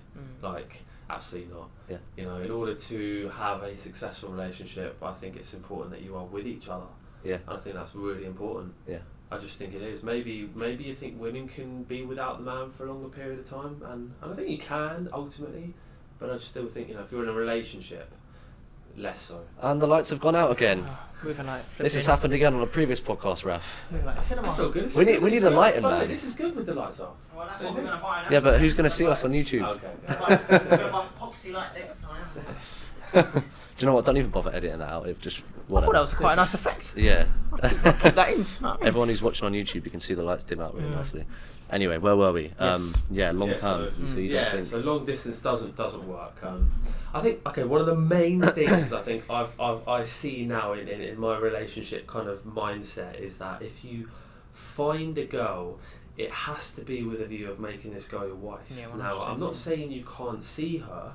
Like, absolutely not. Yeah. You know, in order to have a successful relationship, I think it's important that you are with each other. Yeah. And I think that's really important. Yeah. I just think it is. Maybe you think women can be without the man for a longer period of time, and I think you can ultimately, but I just still think, if you're in a relationship, less so. And the lights have gone out again. This has happened again on a previous podcast, Raf. That's all good. We need a lighting, man. This is good with the lights off. Well, that's what we're going to buy now. Yeah, but who's going to see us on YouTube? Okay. We're going to buy epoxy light next time. you know what? Don't even bother editing that out. It just. I thought that was quite a nice effect. Yeah. I'll keep that in. Everyone who's watching on YouTube, you can see the lights dim out really nicely. Anyway, where were we? Long term. So long distance doesn't work. I think one of the main things I think I see now in my relationship kind of mindset is that if you find a girl, it has to be with a view of making this girl your wife. Yeah, now, I'm not saying you can't see her.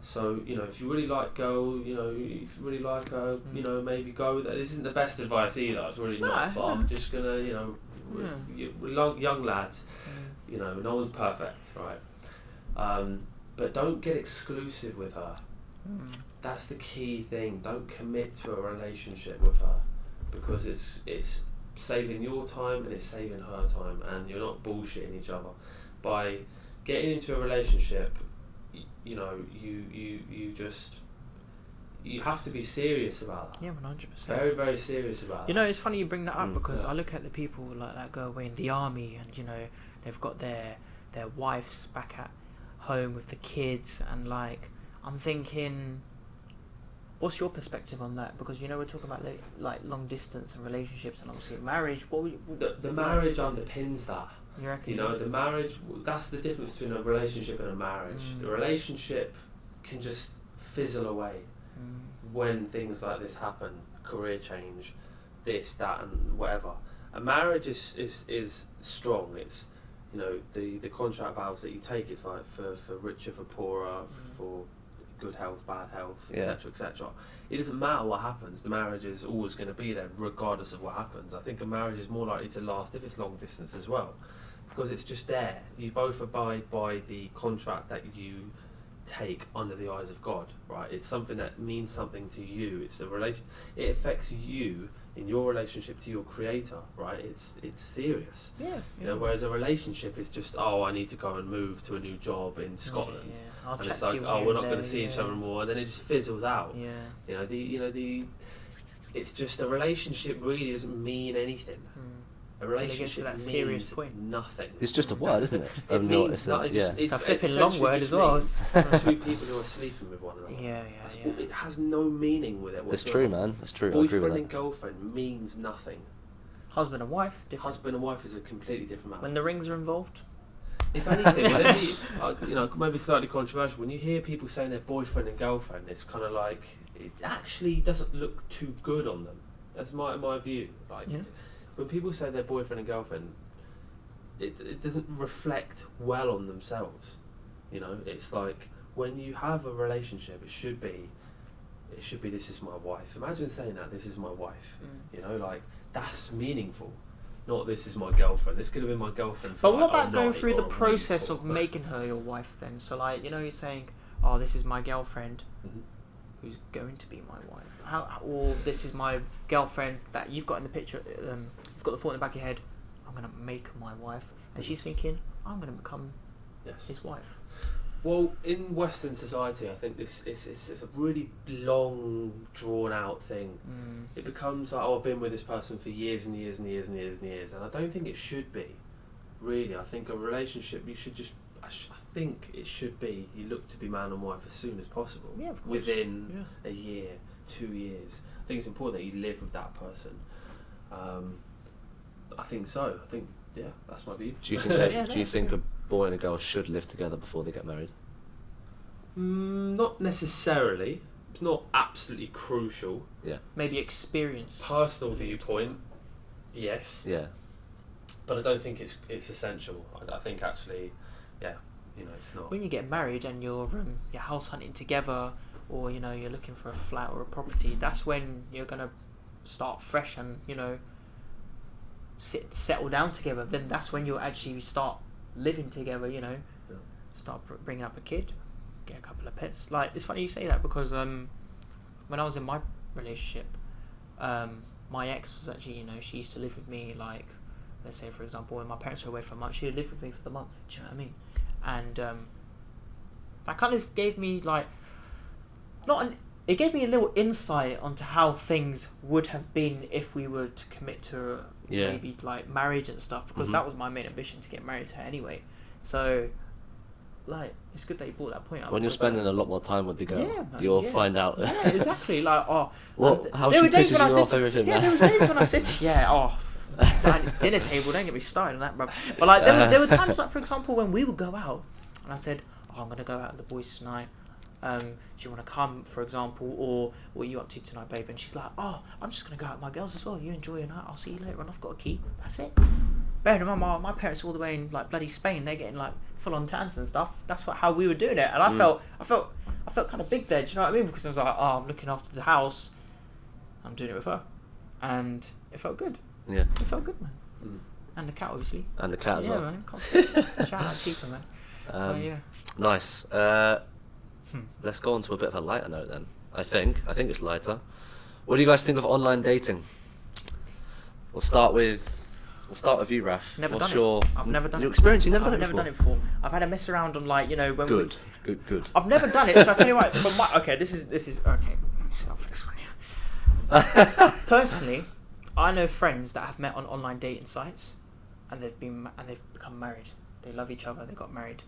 So, if you really like girl, if you really like her, maybe go with her. This isn't the best advice either. It's really not. But I'm just gonna, we're young lads. No one's perfect, right? But don't get exclusive with her. That's the key thing. Don't commit to a relationship with her, because it's saving your time and it's saving her time, and you're not bullshitting each other. By getting into a relationship, you have to be serious about that. Yeah, 100%. Very, very serious about that. It's funny you bring that up, because I look at the people like that go away in the army, and they've got their wives back at home with the kids, and like I'm thinking, what's your perspective on that? Because we're talking about like long distance and relationships, and obviously marriage. The marriage underpins that. You reckon? The marriage. That's the difference between a relationship and a marriage. The relationship can just fizzle away when things like this happen. Career change, this, that, and whatever. A marriage is strong. It's the contract vows that you take. It's like for richer, for poorer, for good health, bad health, etc., etc. It doesn't matter what happens. The marriage is always going to be there, regardless of what happens. I think a marriage is more likely to last if it's long distance as well, because it's just there. You both abide by the contract that you take under the eyes of God, right? It's something that means something to you. It's a relation. It affects you in your relationship to your creator, right? It's serious. Yeah. Whereas a relationship is just, I need to go and move to a new job in Scotland, and it's like, we're not going to see each other more, and then it just fizzles out. Yeah. It's just a relationship really doesn't mean anything. A relationship that means serious point. nothing. It's just a word, isn't it? It means nothing. It's a flipping long word as well. Two people who are sleeping with one another. Yeah. It has no meaning with it whatsoever. It's true, man. It's true. Boyfriend I agree with and that. girlfriend means nothing. Husband and wife, different. Husband and wife is a completely different matter. When the rings are involved. If anything, maybe slightly controversial. When you hear people saying they're boyfriend and girlfriend, it's kind of like it actually doesn't look too good on them. That's my view. When people say they're boyfriend and girlfriend, it doesn't reflect well on themselves. It's like when you have a relationship, it should be this is my wife. Imagine saying that, this is my wife. That's meaningful. Not this is my girlfriend. This could have been my girlfriend for But what about going through the process of making her your wife then? So you're saying, this is my girlfriend who's going to be my wife. Or this is my girlfriend that you've got in the picture, you've got the thought in the back of your head, I'm going to make her my wife. And she's thinking, I'm going to become his wife. Well, in Western society, I think it's a really long, drawn-out thing. It becomes like, I've been with this person for years and years and years and years and years, and I don't think it should be. Really, I think a relationship, you should just... I think it should be, you look to be man and wife as soon as possible. Yeah, of course. Within a year, 2 years. I think it's important that you live with that person. I think so. I think, that's my view. Do you think do you think a boy and a girl should live together before they get married? Not necessarily. It's not absolutely crucial. Yeah. Maybe experience. Personal viewpoint, yes. Yeah. But I don't think it's essential. I think actually, it's not. When you get married and you're house hunting together, or you're looking for a flat or a property, that's when you're gonna start fresh and settle down together. Then that's when you'll actually start living together. Start bringing up a kid, get a couple of pets. Like, it's funny you say that, because when I was in my relationship, my ex was actually she used to live with me. Like, let's say for example, when my parents were away for a month, she would live with me for the month. Do you know what I mean? And that kind of gave me it gave me a little insight onto how things would have been if we were to commit to maybe like marriage and stuff, because that was my main ambition, to get married to her anyway. So like, it's good that you brought that point up. When you're because, spending a lot more time with the girl, Yeah, man, you'll yeah. find out. Yeah, exactly. Like, How there she were days pisses when I you said off, everything. Yeah, there was days when I said, dinner table, don't get me started on that, bro. But like, there were times, like, for example, when we would go out, and I said, I'm gonna go out with the boys tonight. Do you want to come, for example, or what are you up to tonight, babe? And she's like, I'm just gonna go out with my girls as well. You enjoy your night. I'll see you later on. I've got a key. That's it. Bear in mind, my parents are all the way in like bloody Spain. They're getting like full on tans and stuff. That's how we were doing it. And I felt kind of big there. Do you know what I mean? Because I was like, I'm looking after the house. I'm doing it with her, and it felt good. Yeah. It felt good, man. And the cat, obviously. And the cat as well. Yeah, man. Shout out to Keeper, man. Yeah. Nice. Let's go on to a bit of a lighter note then. I think it's lighter. What do you guys think of online dating? We'll start with you, Raf. Never What's done it. I've never done it. Your experience? You've never I've done it never before? done it before. I've had a mess around on like, when Good. I've never done it. So I tell you what. This is okay. Let me see this one here. Personally, I know friends that have met on online dating sites, and they've become married. They love each other. They got married.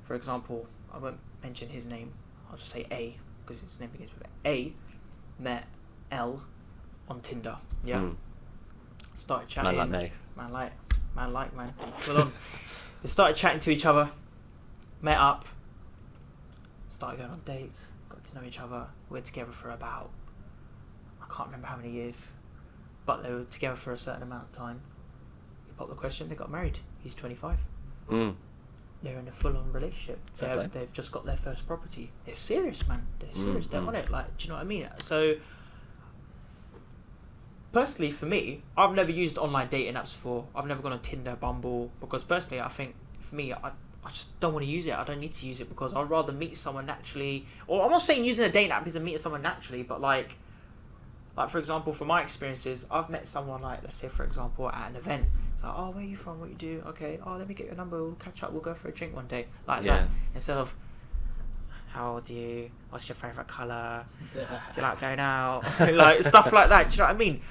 For example, I won't mention his name. I'll just say A, because his name begins with A. Met L on Tinder. Yeah. Started chatting. Man like me. Full on. They started chatting to each other. Met up. Started going on dates. Got to know each other. We were together for about, I can't remember how many years, but they were together for a certain amount of time. You pop the question. They got married. He's 25. They're in a full-on relationship. They've just got their first property. They're serious, man. They're serious. They're on it. Like, do you know what I mean? So, personally, for me, I've never used online dating apps before. I've never gone on Tinder, Bumble, because personally, I think for me, I just don't want to use it. I don't need to use it because I'd rather meet someone naturally. Or I'm not saying using a dating app isn't meeting someone naturally, but like for example, from my experiences, I've met someone like, let's say for example, at an event. It's like, where are you from? What you do? Okay. Let me get your number. We'll catch up. We'll go for a drink one day. Like that. Instead of, how old are you? What's your favourite colour? Do you like going out? Like stuff like that. Do you know what I mean?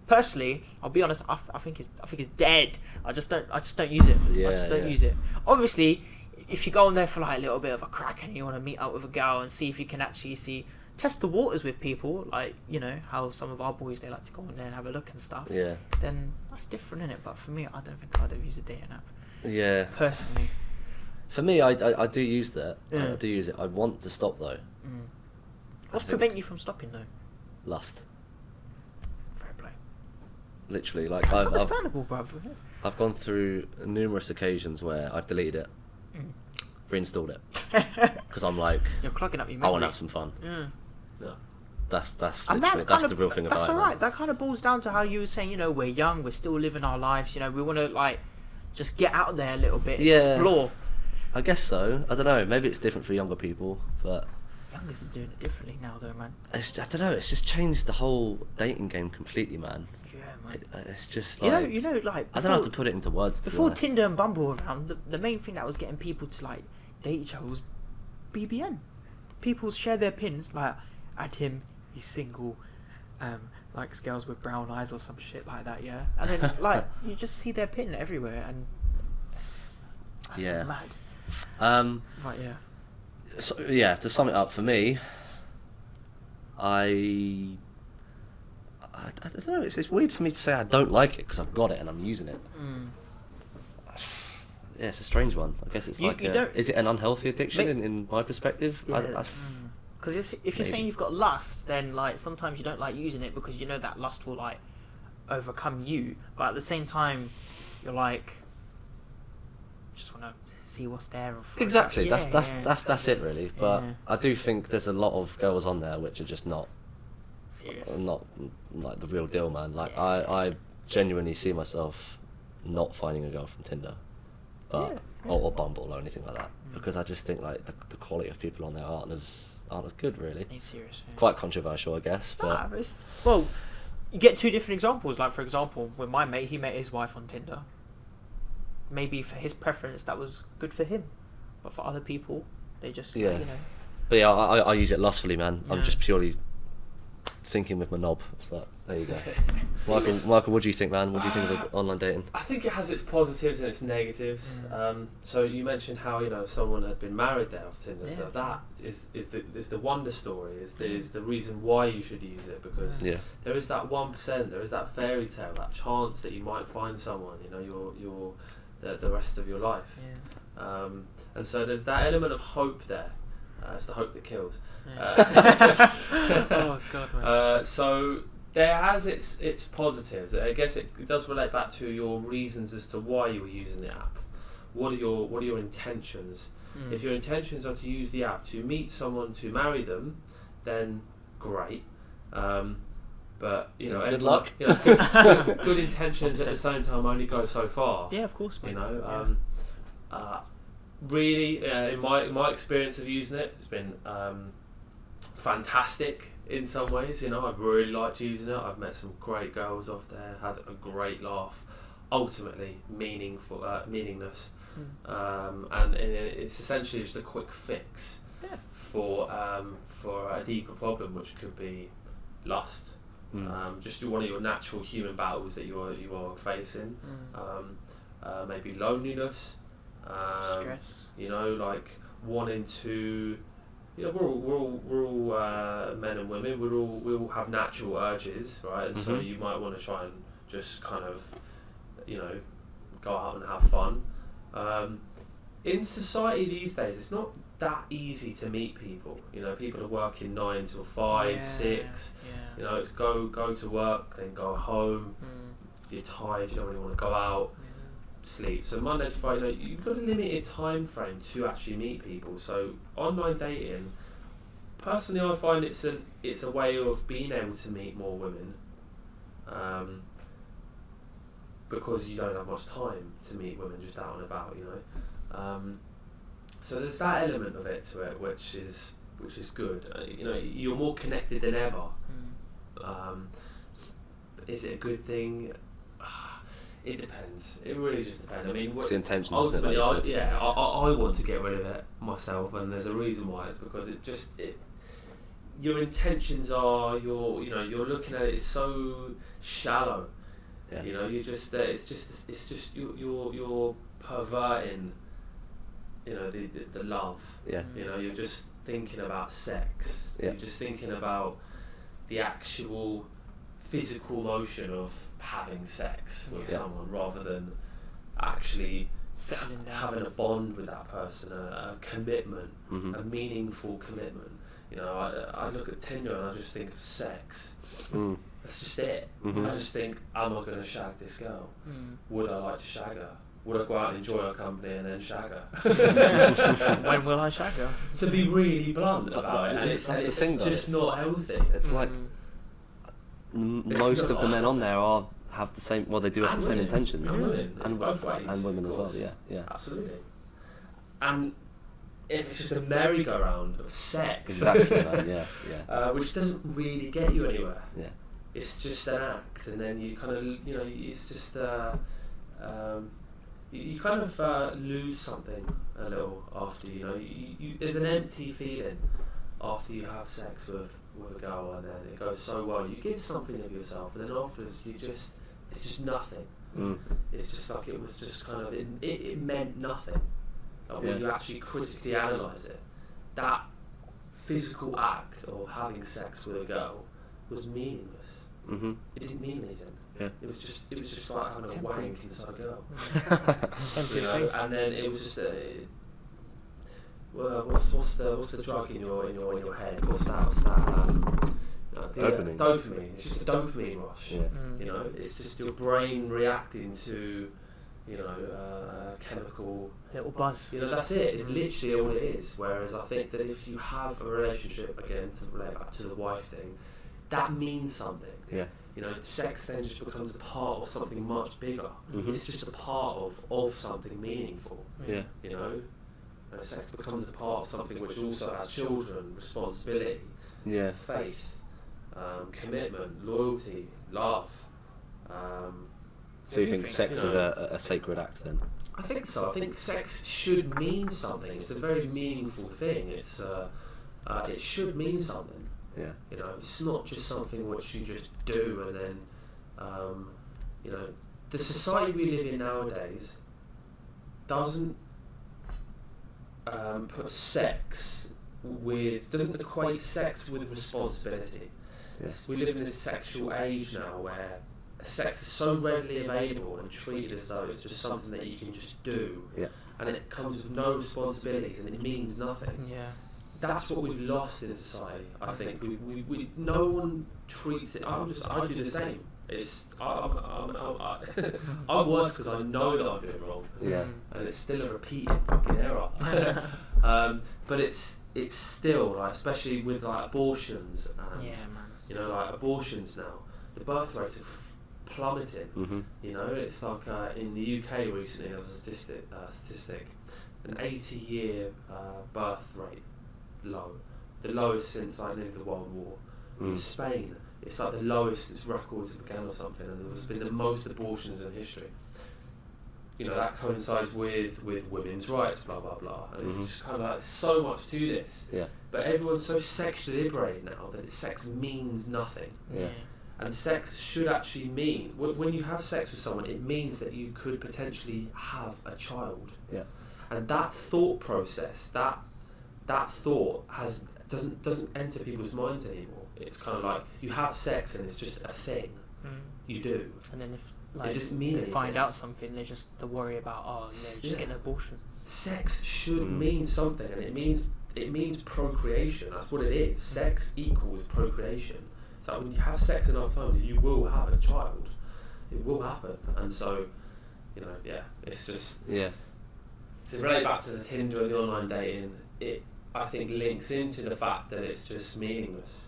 Personally, I'll be honest. I think it's dead. I just don't use it. I just don't use it. Obviously, if you go on there for like a little bit of a crack and you want to meet up with a girl and see if you can actually test the waters with people, like how some of our boys, they like to go on there and have a look and stuff. Yeah. Then that's different, innit? But for me, I don't think I'd ever use a dating app. Yeah. Personally. For me, I do use that. Yeah. I do use it. I want to stop though. What's preventing you from stopping though? Lust. Fair play. Literally, like that's understandable, bruv. I've gone through numerous occasions where I've deleted it, reinstalled it, because I'm like, you're clogging up your memory. I want to have some fun. Yeah. No. That's literally that's the real thing about it. That's alright. That kind of boils down to how you were saying. We're young. We're still living our lives. We want to like just get out there a little bit, explore. I guess so. I don't know. Maybe it's different for younger people, but youngest is doing it differently now, though, man. I don't know. It's just changed the whole dating game completely, man. Yeah, man. It's just like like before, I don't know how to put it into words. Before Tinder and Bumble were around, the main thing that was getting people to like date each other was BBM. People share their pins, like add him, he's single, likes girls with brown eyes or some shit like that, yeah. And then like you just see their pin everywhere, and that's mad. Right, yeah. So yeah, to sum it up for me, I don't know. It's weird for me to say I don't like it because I've got it and I'm using it. Yeah, it's a strange one. I guess it's is it an unhealthy addiction in my perspective? Yeah. Because if you're saying you've got lust, then like sometimes you don't like using it because that lust will like overcome you. But at the same time, you're like, just want to see what's there. Exactly. That's it really. But I do think there's a lot of girls on there which are just not serious, not like the real deal, man. Like I genuinely see myself not finding a girl from Tinder, but or Bumble or anything like that, because I just think like the quality of people on there aren't as good, really. Ain't serious. Yeah. Quite controversial, I guess. But well, you get two different examples. Like for example, with my mate, he met his wife on Tinder. Maybe for his preference that was good for him, but for other people, they just But yeah, I use it lustfully, man. Yeah. I'm just purely thinking with my knob. So there you go. Michael, what do you think, man? What do you think of online dating? I think it has its positives and its negatives. So you mentioned how someone had been married there off Tinder. So that is the wonder story. Is the reason why you should use it, because there is that 1%. There is that fairy tale, that chance that you might find someone. The rest of your life. And so there's that element of hope there. It's the hope that kills. Oh God, man. So there has its positives. I guess it does relate back to your reasons as to why you were using the app. What are your intentions? If your intentions are to use the app to meet someone to marry them, then great. But good luck. Good intentions at the same time only go so far. Yeah, of course, man. Really, in my experience of using it, it's been fantastic in some ways. I've really liked using it. I've met some great girls off there, had a great laugh. Ultimately, meaningless, and it's essentially just a quick fix for a deeper problem, which could be lust. Just one of your natural human battles that you are facing. Maybe loneliness. Stress. Like wanting to. We're all men and women. We all have natural urges, right? And so you might want to try and just kind of, go out and have fun. In society these days, it's not that easy to meet people. People are working 9 till 5, 6. It's go to work, then go home. You're tired. You don't really want to go out. Sleep. So Monday to Friday, you've got a limited time frame to actually meet people. So online dating, personally, I find it's a way of being able to meet more women, because you don't have much time to meet women just out and about. So there's that element of it to it, which is good. You're more connected than ever. Is it a good thing? It depends. It really just depends. I mean, it's the intentions. Ultimately, I want to get rid of it myself, and there's a reason why. It's because your intentions are you're looking at it. It's so shallow. Yeah. You're just it's just you're perverting. The love. Yeah. You're just thinking about sex. Yeah. You're just thinking about the actual physical motion of having sex with someone, rather than actually having a bond with that person, a commitment, a meaningful commitment. I look at Tinder and I just think of sex. That's just it. I just think, am I going to shag this girl? Would I like to shag her? Would I go out and enjoy her company and then shag her? When will I shag her? To be really blunt about it, and that's the thing, though. Just not healthy. It's like most of the men on there have the same. Well, they do have the same intentions, and women, and both ways, and women as well. Yeah, absolutely. And if it's just a merry-go-round of sex, exactly, yeah, which doesn't really get you anywhere. Yeah, it's just an act, and then you kind of, it's just you kind of lose something a little after. There's an empty feeling after you have sex with a girl, and then it goes so well. You give something of yourself, and then afterwards it's just nothing. It's just like it was just kind of it meant nothing. Like when you actually critically analyse it, that physical act of having sex with a girl was meaningless. It didn't mean anything. Yeah. It was just like having a wank inside a girl. And then it was just what's the drug in your head? What's that? Dopamine. Dopamine. It's just a dopamine rush. Yeah. It's just your brain reacting to, chemical little buzz. That's it. It's literally all it is. Whereas I think that if you have a relationship, again, to relate back to the wife thing, that means something. Yeah. Sex then just becomes a part of something much bigger. It's just a part of something meaningful. Yeah. And sex becomes a part of something which also has children, responsibility, faith, commitment, loyalty, love. So you think sex is a sacred act then? I think so. I think sex should mean something. It's a very meaningful thing. It should mean something. Yeah. You know, it's not just something which you just do and then, you know, the society we live in nowadays doesn't doesn't equate sex with responsibility. Yes. We live in this sexual age now where sex is so readily available and treated as though it's just something that you can just do, and it comes with no responsibilities and it means nothing. Yeah. That's what we've lost in society. I think we no one treats it. I do the same. I'm worse because I know that I'm doing wrong. Yeah. And it's still a repeated fucking error. But it's still like, especially with like abortions and you know, like abortions now, the birth rates are plummeting. Mm-hmm. You know, it's like in the UK recently there was a statistic, an 80-year birth rate low, the lowest since like nearly the World War. In Spain, it's like the lowest since records began or something, and there's been the most abortions in history. You know, that coincides with women's rights, blah blah blah, and it's just kind of like so much to this. Yeah. But everyone's so sexually liberated now that sex means nothing. Yeah. And sex should actually mean, when you have sex with someone, it means that you could potentially have a child. Yeah. And that thought process, that thought doesn't enter people's minds anymore. It's kind of like you have sex and it's just a thing. You do. And then if it doesn't mean they anything. find out something, they worry about just getting an abortion. Sex should mean something, and it means procreation. That's what it is. Sex equals procreation. So when you have sex enough times, you will have a child. It will happen. And so, you know, it's just to relate back to the Tinder and the online dating. It, I think, links into the fact that it's just meaningless.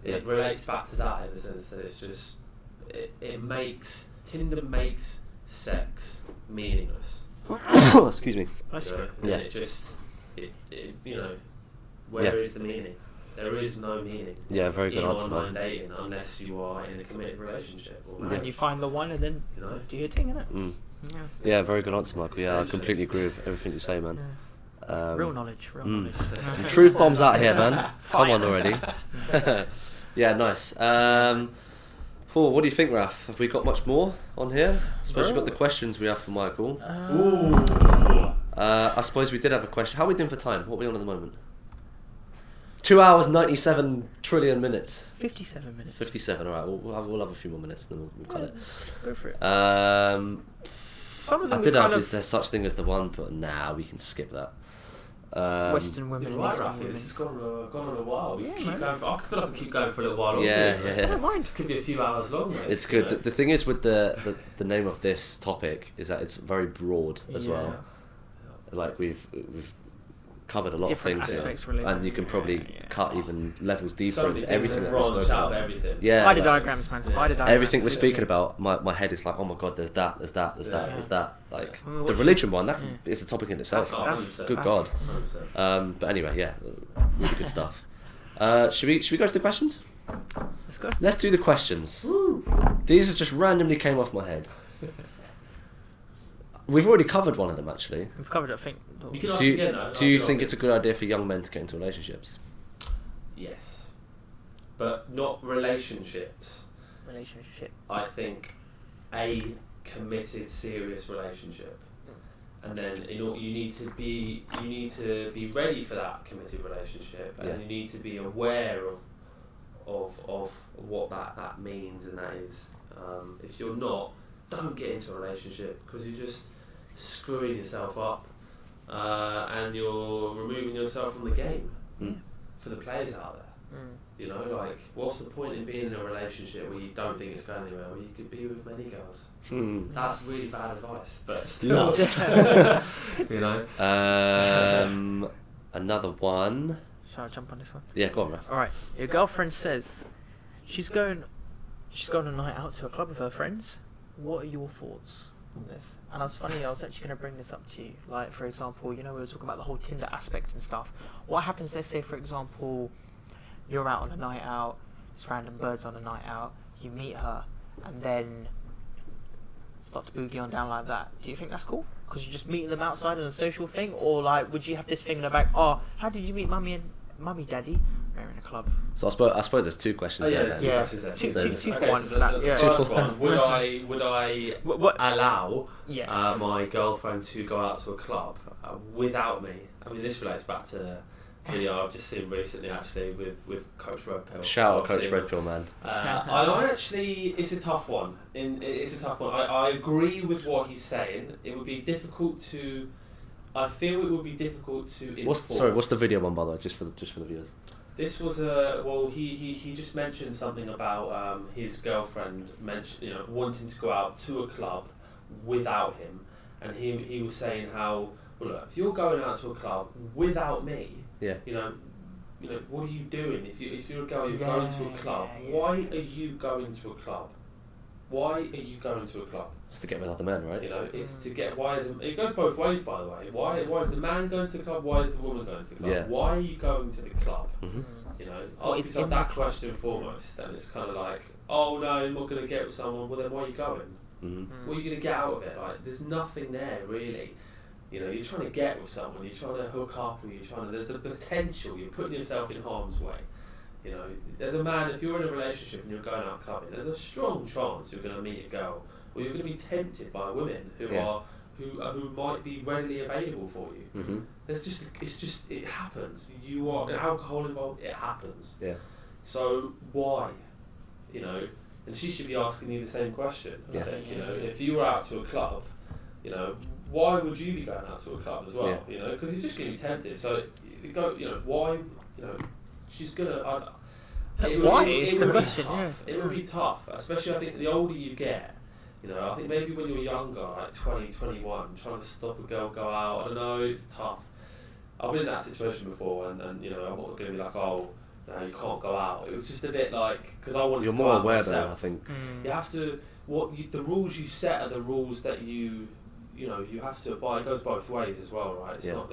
It relates back to that in the sense that it's just Tinder makes sex meaningless. Excuse me. It just you know, where is the meaning? There is no meaning. Yeah, very good in answer, online man. dating unless you are in a committed relationship. Or And you find the one, and then do your thing, innit? Yeah, very good answer, Michael. Yeah, I completely agree with everything you say, man. Real knowledge. Some truth bombs out here, man. Come on already. Yeah, nice. What do you think, Raf? Have we got much more on here? I suppose you've got the questions we have for Michael. I suppose we did have a question. How are we doing for time? What are we on at the moment? 2 hours, 97 trillion minutes. 57 minutes. 57, alright. We'll have a few more minutes, then we'll cut it. Go for it. Some of them I did have is there such thing as the one, but we can skip that. Western women and Eastern women. It's gone on a while. I feel like I could keep going for a little while longer. Yeah. I don't mind. It could be a few hours longer. It's good. The thing is with the name of this topic is that it's very broad as well. Like we've covered a lot different of things aspects here, and you can probably cut even levels deeper into everything that we're branch spoken out about. everything. Yeah, Spider diagrams, man. Spider diagrams. Everything we're speaking about, my head is like, oh my god, there's that. Like the religion one, that is a topic in itself. Good God. But anyway, really good stuff. Should we go to the questions? Let's go. Let's do the questions. Woo. These just randomly came off my head. We've already covered one of them, actually. We've covered it, I think. You can ask again, though. Do you think it's a good idea for young men to get into relationships? Yes. But not relationships. Relationship. I think a committed, serious relationship. And then you need to be ready for that committed relationship, and you need to be aware of what that means, and that is if you're not, don't get into a relationship because you're just screwing yourself up, and you're removing yourself from the game for the players out there. You know, like, what's the point in being in a relationship where you don't think it's going anywhere, where you could be with many girls? That's really bad advice, but still. You know. Another one. Shall I jump on this one? Yeah, go on, Raf. Alright, your girlfriend says she's going a night out to a club with her friends. What are your thoughts on this? And I was actually going to bring this up to you. Like, for example, we were talking about the whole Tinder aspect and stuff. What happens, let's say, for example, you're out on a night out, it's random birds on a night out, you meet her, and then start to boogie on down like that. Do you think that's cool? Because you're just meeting them outside on a social thing? Or, like, would you have this thing in the back, how did you meet mummy, daddy? They're in a club. So I suppose there's two questions. There's there. two questions there. Two Okay, one so for that. the Yeah. first one, would I What? allow Yes. my girlfriend to go out to a club without me? I mean, this relates back to the video I've just seen recently, actually, with Coach Red Pill. Shout out Coach Red Pill, man. I actually, it's a tough one. It's a tough one. I agree with what he's saying. It would be difficult to. I feel it would be difficult to enforce. What's the video one, by the way, just for the viewers? This was he just mentioned something about his girlfriend wanting to go out to a club without him, and he was saying how, well, look, if you're going out to a club without me, what are you doing? If you're going to a club, why are you going to a club? Why are you going to a club? It's to get with other men, right? It's to get. It goes both ways, by the way. Why is the man going to the club? Why is the woman going to the club? Yeah. Why are you going to the club? Mm-hmm. Ask yourself that question foremost, and it's kind of like, oh no, I'm not going to get with someone. Well, then why are you going? Mm-hmm. What are you going to get out of it? Like, there's nothing there really. You're trying to get with someone. You're trying to hook up, or there's the potential. You're putting yourself in harm's way. There's a man. If you're in a relationship and you're going out clubbing, there's a strong chance you're going to meet a girl, or you're going to be tempted by women who might be readily available for you. Mm-hmm. It happens. You are alcohol involved. It happens. Yeah. So why? And she should be asking you the same question. Yeah. I think. If you were out to a club, why would you be going out to a club as well? Yeah. Because you're just going to be tempted. So why? She's gonna. Why is the question? It would be tough, especially I think the older you get. I think maybe when you're younger, like 20, 21, trying to stop a girl go out, I don't know, it's tough. I've been in that situation before, and I'm not going to be like, oh, no, you can't go out. It was just a bit like, because I wanted You're to go more out aware myself. though, I think. You have to, the rules you set are the rules that you have to abide. It goes both ways as well, right? It's not,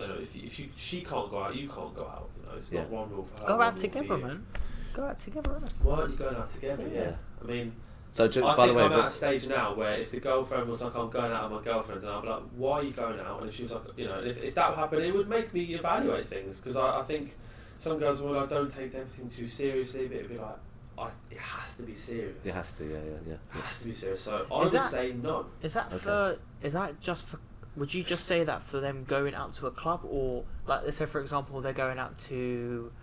she can't go out, you can't go out. It's not one rule for her. Go out together, man. Go out together. Why aren't you going out together? Yeah. I mean, so I by think the way, I'm at a stage now where if the girlfriend was like, I'm going out with my girlfriend, and I'd be like, why are you going out? And if she was like, if that happened, it would make me evaluate things, because I think some girls will like, don't take everything too seriously, but it'd be like, it has to be serious. It has to, yeah. It has to be serious. So I would say no. Is that just for? Would you just say that for them going out to a club, or like, let's say for example they're going out to,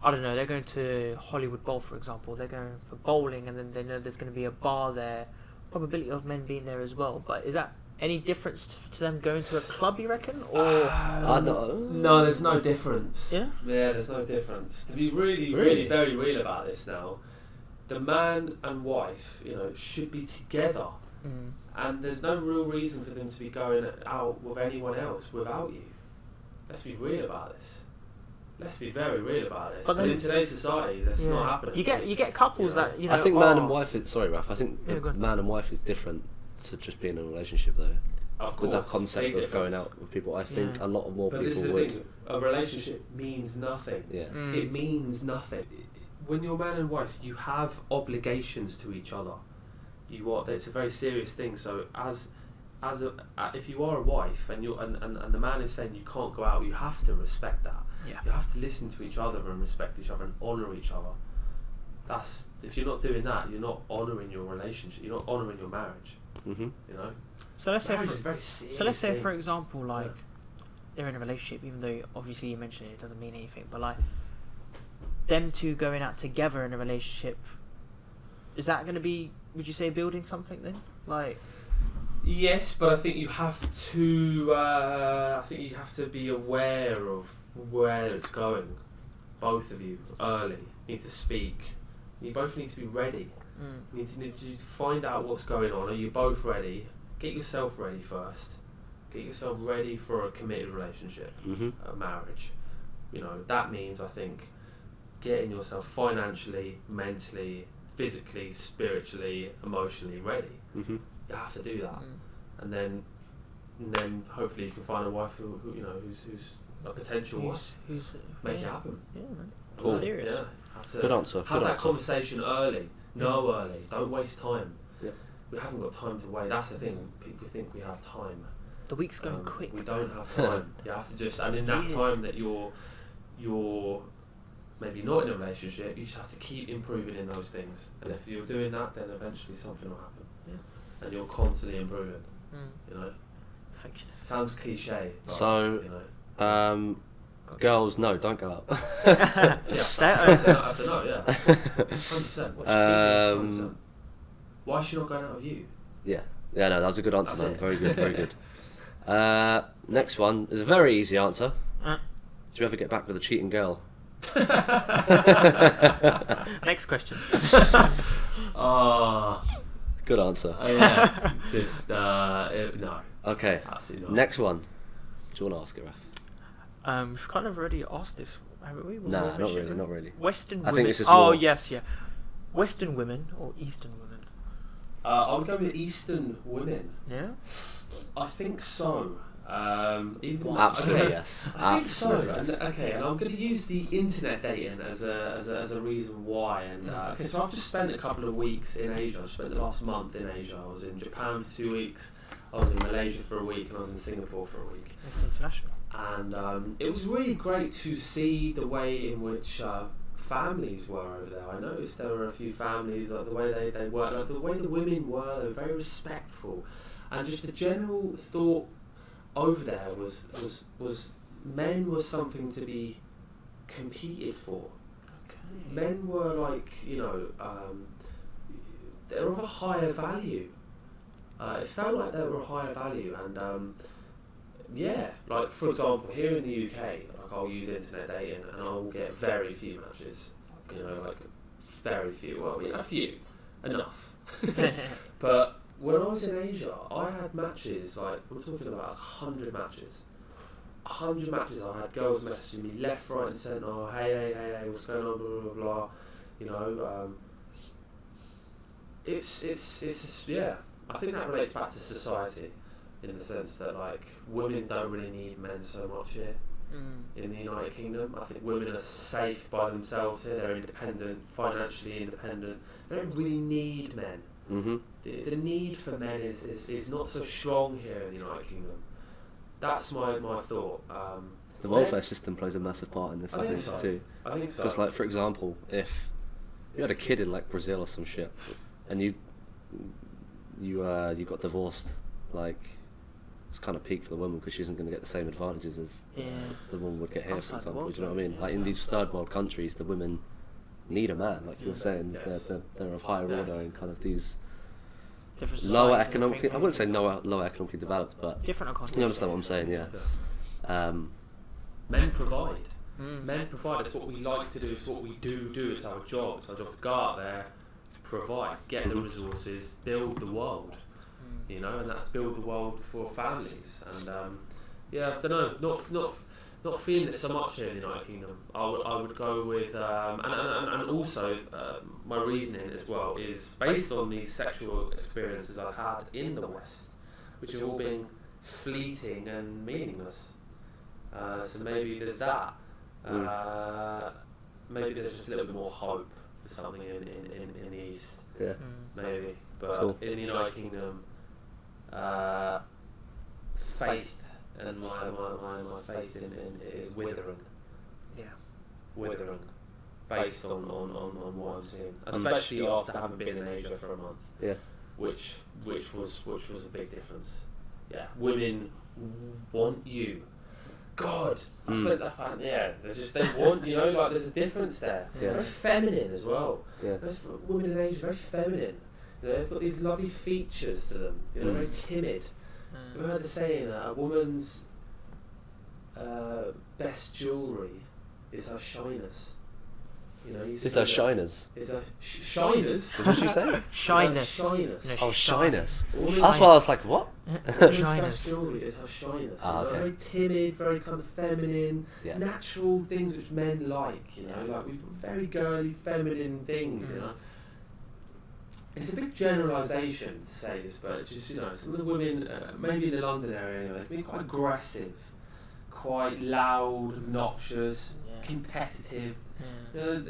I don't know, they're going to Hollywood Bowl, for example. They're going for bowling, and then they know there's going to be a bar there. Probability of men being there as well. But is that any difference to them going to a club, you reckon? Or no, there's no difference. Yeah, there's no difference. To be really very real about this now, the man and wife, should be together, and there's no real reason for them to be going out with anyone else without you. Let's be real about this. Let's be very real about this. But in today's society, that's not happening. You get couples that I think man and wife is Raf. I think man and wife is different to just being in a relationship though. Of course, with that concept of going out with people, I think a lot more people this is would. the thing, a relationship means nothing. Yeah. It means nothing. When you're man and wife, you have obligations to each other. It's a very serious thing. So if you are a wife and the man is saying you can't go out, you have to respect that. Yeah. You have to listen to each other and respect each other and honour each other. If you're not doing that, you're not honouring your relationship. You're not honouring your marriage. Mm-hmm. So let's say thing. For example, like they're in a relationship, even though obviously you mentioned it doesn't mean anything, but like them two going out together in a relationship, is that going to be? Would you say building something then? Like. Yes, but I think you have to. I think you have to be aware of where it's going. Both of you early need to speak. You both need to be ready. You need to find out what's going on. Are you both ready? Get yourself ready first. Get yourself ready for a committed relationship, a marriage. That means, I think, getting yourself financially, mentally, physically, spiritually, emotionally ready. You have to do that, and then hopefully you can find a wife who's a potential wife. Who's make it happen. Yeah, man. Cool. Serious. Yeah. Good answer. Have that conversation early. Know early. Don't waste time. Yep. We haven't got time to wait. That's the thing. People think we have time. The week's going quick. We don't have time. You have to just, and in that time that you're maybe not in a relationship, you just have to keep improving in those things. And if you're doing that, then eventually something will happen. Yeah. And you're constantly improving. You know. Perfectionist. Sounds cliche. But, So, you know. Girls, no, don't go out. Yeah, that's a no. Yeah. 100%. 100%. Why is she not going out with you? Yeah, no, that was a good answer, That's man. it. Very good, very good. Next one is a very easy answer. Do you ever get back with a cheating girl? Next question. Good answer. Yeah. Just no. Okay. Absolutely not. Next one. Do you want to ask it, Raf? We've kind of already asked this, haven't we? Nah, not really. Western I women. think this is oh more- yes, yeah. Western women or Eastern women? I would go with Eastern women. Yeah. I think so. Even Absolutely yes. I think so. Absolutely yes. And I'm going to use the internet dating as a reason why. And okay, so I've just spent a couple of weeks in Asia. I spent the last month in Asia. I was in Japan for 2 weeks. I was in Malaysia for a week, and I was in Singapore for a week. It's international. And it was really great to see the way in which families were over there. I noticed there were a few families, like the way they were, like the way the women were, they were very respectful, and just the general thought over there was men were something to be competed for. Okay. Men were like, you know, they were of a higher value. It felt like they were a higher value, and yeah, like for example, here in the UK, like I'll use internet dating and I'll get very few matches. You know, like very few. Well, I mean, a few, enough. But when I was in Asia, I had matches. Like we're talking about 100 matches. 100 matches. I had girls messaging me left, right, and centre. Oh, hey, what's going on? Blah blah blah. You know, it's yeah. I think that relates back to society. In the sense that like women don't really need men so much here in the United Kingdom. I think women are safe by themselves here. They're independent, financially independent. They don't really need men. Mm-hmm. The need for men is not so strong here in the United Kingdom. That's my thought. The welfare system plays a massive part in this, I think, so. too. I think so. Because, like, for example, if you had a kid in like Brazil or some shit, and you got divorced, like. It's kind of peak for the woman because she isn't going to get the same advantages as the woman would get here, for example. Do you know what I mean? Like in these third world countries, the women need a man, like you were saying. Yes. They're of higher order and kind of these Different lower societies and economically. I things. wouldn't say lower economically developed, but Different economies. you understand what I'm saying, yeah. Men provide. Men provide. It's what we like to do. It's what we do. It's our job. It's our job to go out there, provide, get the resources, build the world. You know, and that's build the world for families. And yeah, I don't know, not feeling it so much here in the United Kingdom. I would go with and also my reasoning as well is based on these sexual experiences I've had in the West, which have all been fleeting and meaningless. So maybe there's that. Maybe there's just a little bit more hope for something in the East. Yeah. Maybe, but Cool. in the United Kingdom. Faith and my faith in is withering. Yeah. Withering. Based on what I'm seeing. Especially after having been in Asia for a month. Yeah. Which was a big difference. Yeah. Women want you. God, I suppose that fact, yeah, they want, you know, like there's a difference there. Yeah. Very feminine as well. Yeah. Women in Asia, very feminine. You know, they've got these lovely features to them. You know, very timid. Have you heard the saying that a woman's best jewellery is her shyness? You know, Is her shyness? Is her shyness? What did you say? Shyness. Shyness. No, Oh, shyness. Woman's That's why I was like, what? best Shyness. jewellery is her shyness. Ah, You know, okay. very timid, very kind of feminine, Yeah. natural things which men like. You know, like we've very girly, feminine things. You know. It's a big generalisation to say this, but just, you know, some of the women, maybe in the London area anyway, they've been quite aggressive, quite loud, obnoxious, competitive, you know,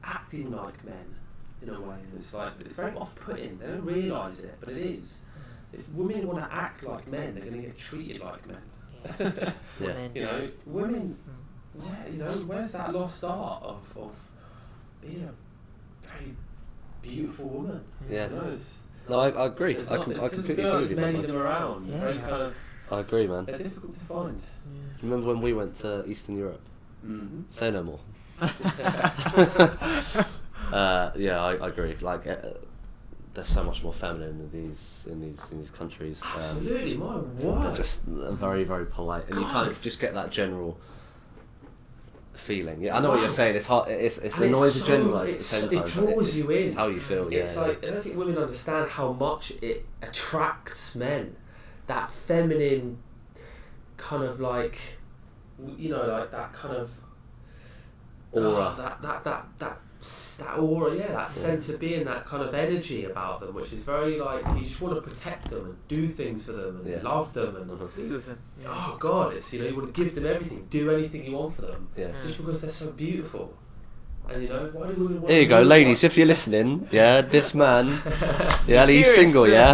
acting like men in a way. And it's like, it's very off-putting. They don't realise it, but it is. If women want to act like men, they're going to get treated like men. Yeah. You know, women where's that lost art of being a very beautiful woman? Yeah. No, I agree. It I completely doesn't agree feel like with you, there's many man. of them around. Yeah. Very kind of. I agree, man. They're difficult to find. Yeah. Remember when we went to Eastern Europe? Mm-hmm. Say no more. Yeah, I agree. Like, there's so much more feminine in these countries. Absolutely, my They're word. just very, very polite, and you kind of just get that general feeling. Yeah, I know what you're saying. It's hard. It's And annoying to so- generalise at the it's- same time. it draws you in. It's how you feel. It's Yeah. like, I don't think women understand how much it attracts men. That feminine kind of like, like that kind of Aura. that aura, that sense of being, that kind of energy about them, which is very like, you just want to protect them and do things for them and love them and Be with him. Yeah. oh god, it's you want to give them everything, do anything you want for them, Yeah. just because they're so beautiful. And why do women want There you to go, move ladies. like- If you're listening, this man, he's Serious? single. Yeah.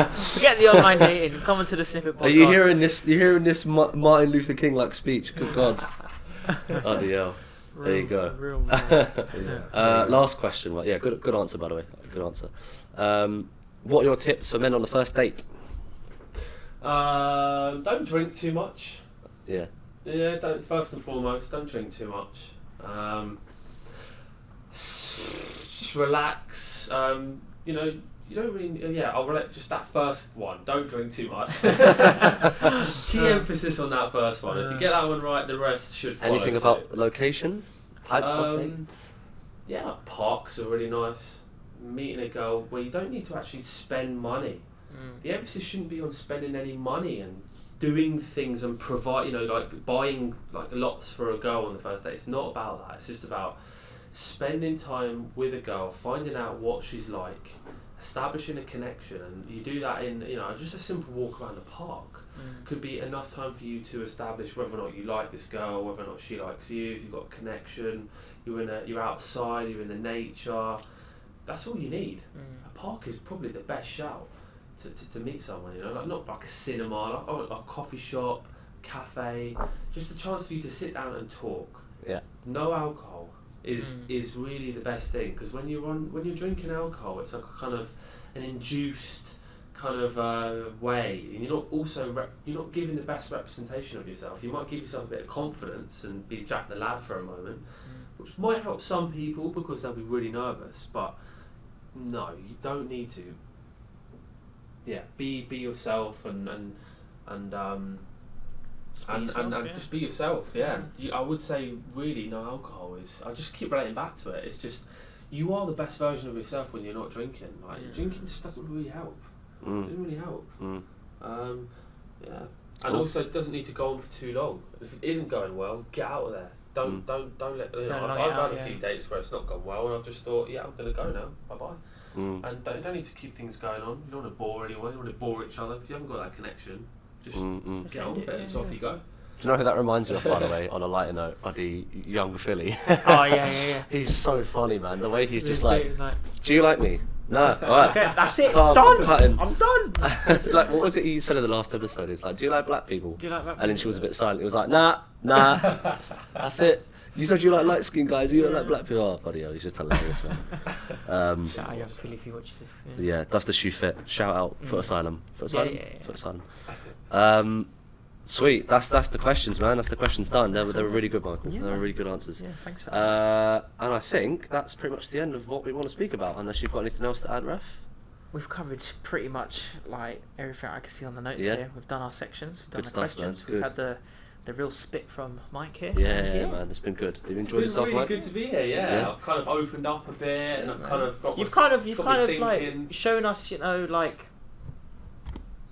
Forget the online dating. Come on to the Snippet Podcast. Are you hearing this? You're hearing this Martin Luther King like speech? Good God. Bloody hell. There you go. Real. Last question. Right, yeah, good answer, by the way. Good answer. What are your tips for men on the first date? Don't drink too much. Yeah. Yeah, first and foremost, don't drink too much. Just relax. You don't really. I'll relate. Just that first one. Don't drink too much. Key emphasis on that first one. If you get that one right, the rest should follow. Anything about location? Type of thing? Yeah, like parks are really nice. Meeting a girl where you don't need to actually spend money. The emphasis shouldn't be on spending any money and doing things and provide, like buying like lots for a girl on the first date. It's not about that. It's just about spending time with a girl, finding out what she's like, establishing a connection, and you do that in just a simple walk around the park. Could be enough time for you to establish whether or not you like this girl, whether or not she likes you. If you've got a connection, you're outside, you're in the nature. That's all you need. A park is probably the best shout to meet someone. Like not like a cinema, like a coffee shop, cafe. Just a chance for you to sit down and talk. Yeah. No alcohol is really the best thing, because when you're drinking alcohol, it's like a kind of an induced kind of way, and you're not giving the best representation of yourself. You might give yourself a bit of confidence and be Jack the Lad for a moment, which might help some people because they'll be really nervous. But no, you don't need to. Yeah, be yourself and just be yourself. Yeah, I would say really no alcohol is. I just keep relating back to it. It's just you are the best version of yourself when you're not drinking. Like drinking just doesn't really help. It doesn't really help. Yeah, and also it doesn't need to go on for too long. If it isn't going well, get out of there. Don't let. I've had a few dates where it's not gone well, and I've just thought, I'm gonna go now. Bye bye. And don't need to keep things going on. You don't want to bore anyone. You don't want to bore each other. If you haven't got that connection, just get on with it. It's off you go. Do you know who that reminds me of, by the way, on a lighter note? Buddy, young Philly. Oh, yeah. He's so funny, man. The way he's This just like, dude is like, do you like me? No. Alright. okay, that's it. Calm, Done. cutting. I'm done. Like, what was it he said in the last episode? It's like, do you like black people? Do you like black And then people? she was a bit silent. He was like, nah. That's it. You said you like light skinned guys, you don't like black people. Oh, buddy, he's just hilarious, man. Shout out young Philly if he watches this. Yeah, does the shoe fit? Shout out Foot Asylum. Foot Asylum. Yeah. Foot Asylum. Sweet. That's the questions, man. That's the questions done. They were really good, Michael. Yeah, They were really good answers. Yeah, thanks for that. And I think that's pretty much the end of what we want to speak about. Unless you've got anything else to add, Raf. We've covered pretty much like everything I can see on the notes Yeah. here. We've done our sections. We've done Good the stuff, man. questions. We've Good. had the real spit from Mike here. Yeah, And man. It's been good. Have you It's enjoyed been yourself, really Mike? good to be here. Yeah, I've kind of opened up a bit, and I've kind of got. You've got kind me of like thinking. shown us, like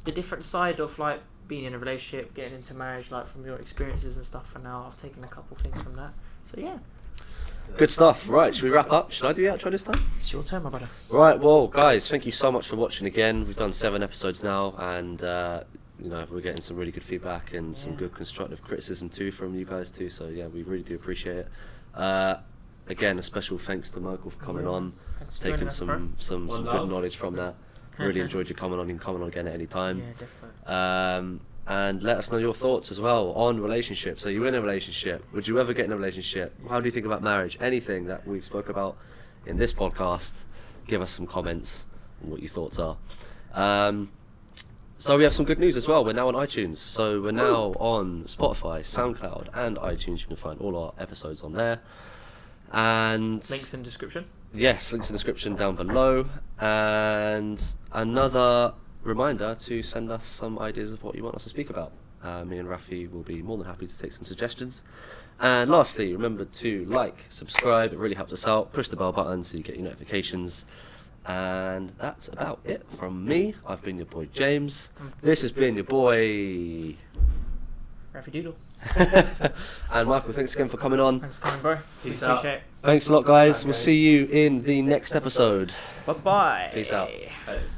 the different side of like being in a relationship, getting into marriage, like from your experiences and stuff. And now I've taken a couple things from that. So yeah, Good stuff. Right, should we wrap up? Should I do the outro this time? it's your turn, my brother. Right, well, guys, thank you so much for watching again. We've done 7 episodes now, and we're getting some really good feedback and some good constructive criticism too from you guys too. So yeah, we really do appreciate it. Again, a special thanks to Michael for coming on, Thanks for taking joining us, bro. some One good love. knowledge from that. Really enjoyed you coming on. You can come on again at any time. Yeah, definitely. And let us know your thoughts as well on relationships. Are you in a relationship? Would you ever get in a relationship? How do you think about marriage? Anything that we've spoke about in this podcast, give us some comments on what your thoughts are. So we have some good news as well. We're now on iTunes. So we're now on Spotify, SoundCloud and iTunes. You can find all our episodes on there. And links in description. Yes, links in the description down below. And another reminder to send us some ideas of what you want us to speak about. Me and Rafi will be more than happy to take some suggestions. And lastly, remember to like, subscribe, it really helps us out. Push the bell button so you get your notifications. And that's about it from me. I've been your boy James. This has been your boy Rafi Doodle. And Michael, thanks again for coming on. Thanks for coming, bro. Peace Appreciate out. it. Thanks a lot, guys. Okay. We'll see you in the next episode. Bye-bye. Peace out. Thanks.